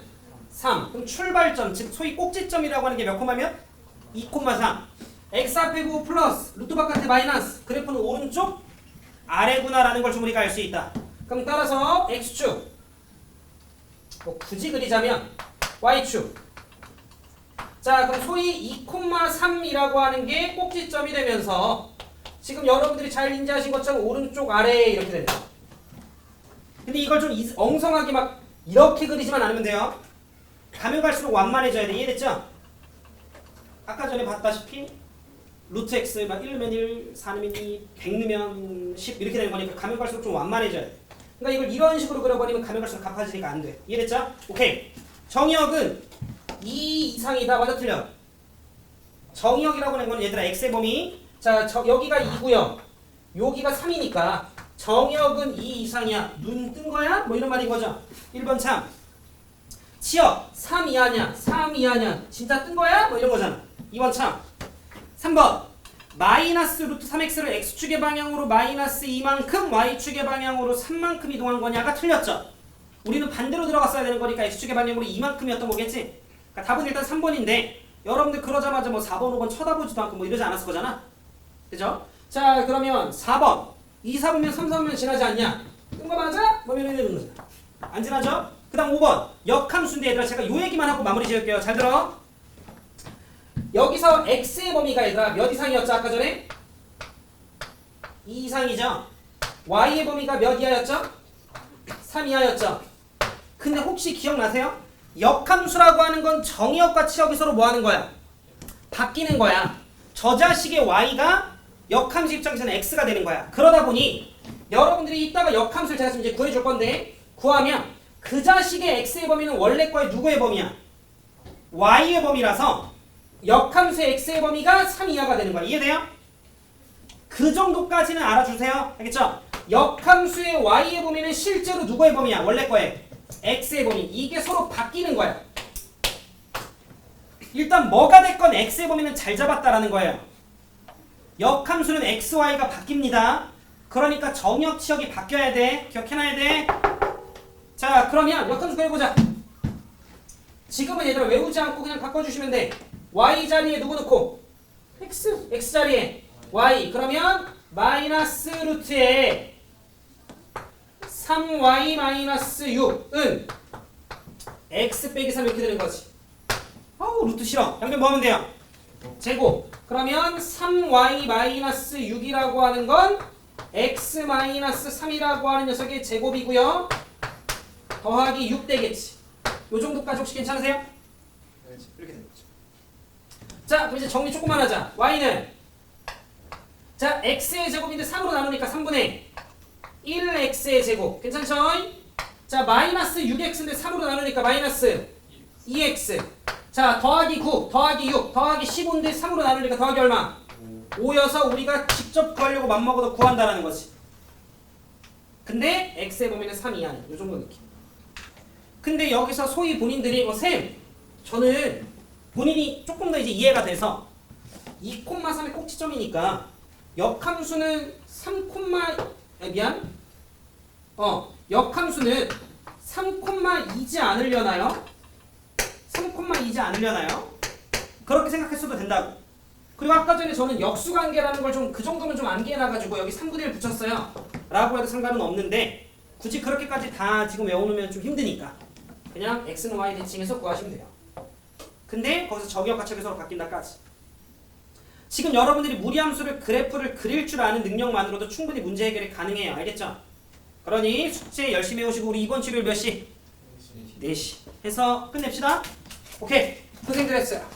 3. 그럼 출발점 즉 소위 꼭지점이라고 하는 게 몇 콤마면? 2,3. x 앞에 9 플러스 루트 바깥에 마이너스 그래프는 오른쪽 아래구나라는 걸 좀 우리가 알 수 있다. 그럼 따라서 x축 뭐 굳이 그리자면 y축. 자 그럼 소위 2,3이라고 하는 게 꼭지점이 되면서 지금 여러분들이 잘 인지하신 것처럼 오른쪽 아래에 이렇게 된다. 근데 이걸 좀 엉성하게 막 이렇게 그리지만 않으면 돼요. 가면 갈수록 완만해져야 돼. 이해됐죠? 아까 전에 봤다시피 루트 x 막 1 넣으면 1, 4 넣으면 2, 100 넣으면 10 이렇게 되는 거니까 가면 갈수록 좀 완만해져야 돼. 그러니까 이걸 이런 식으로 그려버리면 가면 갈수록 가파지니까 안 돼. 이해됐죠? 오케이. 정의역은 2 이상이다. 맞아 틀려? 정의역이라고 하는 건 얘들아 x의 범위 자 여기가 2고요. 여기가 3이니까 정의역은 2 이상이야. 눈 뜬 거야? 뭐 이런 말인 거죠. 1번 참. 치역 3 이하냐? 3 이하냐? 진짜 뜬 거야? 뭐 이런 거잖아. 2번 참. 3번 마이너스 루트 3x를 x축의 방향으로 마이너스 2만큼 y축의 방향으로 3만큼 이동한 거냐가 틀렸죠. 우리는 반대로 들어갔어야 되는 거니까 x축의 방향으로 2만큼이었던 거겠지. 그러니까 답은 일단 3번인데 여러분들 그러자마자 뭐 4번 5번 쳐다보지도 않고 뭐 이러지 않았을 거잖아. 그죠? 자 그러면 4번 2, 4번면 3, 4번면 지나지 않냐? 뜬 거 맞아? 뭐 이런 거잖아. 안 지나죠? 그 다음 5번 역함수인데 얘들아 제가 요 얘기만 하고 마무리 지을게요. 잘 들어. 여기서 x의 범위가 얘들아 몇 이상이었죠? 아까 전에? 2 이상이죠? y의 범위가 몇 이하였죠? 3 이하였죠? 근데 혹시 기억나세요? 역함수라고 하는 건 정의역과 치역이 서로 뭐 하는 거야? 바뀌는 거야. 저 자식의 y가 역함수 입장에서는 x가 되는 거야. 그러다 보니 여러분들이 이따가 역함수를 제가 지금 이제 구해줄 건데 구하면 그 자식의 x의 범위는 원래 거의 누구의 범위야? y의 범위라서 역함수의 x의 범위가 3 이하가 되는 거야. 이해돼요? 그 정도까지는 알아주세요. 알겠죠? 역함수의 y의 범위는 실제로 누구의 범위야? 원래 거에 x의 범위. 이게 서로 바뀌는 거야. 일단 뭐가 됐건 x의 범위는 잘 잡았다라는 거예요. 역함수는 x, y가 바뀝니다. 그러니까 정역, 치역이 바뀌어야 돼. 기억해놔야 돼. 자 그러면 역함수 구해보자. 지금은 얘들아 외우지 않고 그냥 바꿔주시면 돼. y 자리에 누구 넣고? x 자리에 y. 그러면 마이너스 루트에 3y 마이너스 6은 x 빼기 3 이렇게 되는 거지. 어우 루트 싫어. 양변 뭐 하면 돼요? 제곱. 그러면 3y 마이너스 6이라고 하는 건 x 마이너스 3이라고 하는 녀석의 제곱이고요. 더하기 6 되겠지. 요 정도까지 혹시 괜찮으세요? 이렇게 되는 거죠. 자 그럼 이제 정리 조금만 하자. y는 자 x의 제곱인데 3으로 나누니까 3분의 1x의 제곱. 괜찮죠? 자 마이너스 6x인데 3으로 나누니까 마이너스 2x. 자 더하기 9 더하기 6 더하기 15인데 3으로 나누니까 더하기 얼마? 5여서 우리가 직접 구하려고 맘먹어도 구한다라는 거지. 근데 x의 범위는 3 이하는 요 정도 느낌. 근데 여기서 소위 본인들이 뭐 쌤 저는 본인이 조금 더 이제 이해가 돼서 2,3의 꼭지점이니까 역함수는 3,2지 않으려나요? 3,2지 않으려나요? 그렇게 생각했어도 된다고. 그리고 아까 전에 저는 역수관계라는 걸 좀 그 정도는 좀 암기해놔가지고 여기 3분의 1 붙였어요 라고 해도 상관은 없는데 굳이 그렇게까지 다 지금 외워놓으면 좀 힘드니까 그냥 x는 y 대칭해서 구하시면 돼요. 근데 거기서 적역과 척에서 바뀐다까지. 지금 여러분들이 무리함수를 그래프를 그릴 줄 아는 능력만으로도 충분히 문제 해결이 가능해요. 알겠죠? 그러니 숙제 열심히 해오시고 우리 이번 주일 몇 시? 4시 해서 끝냅시다. 오케이. 고생들 했어요.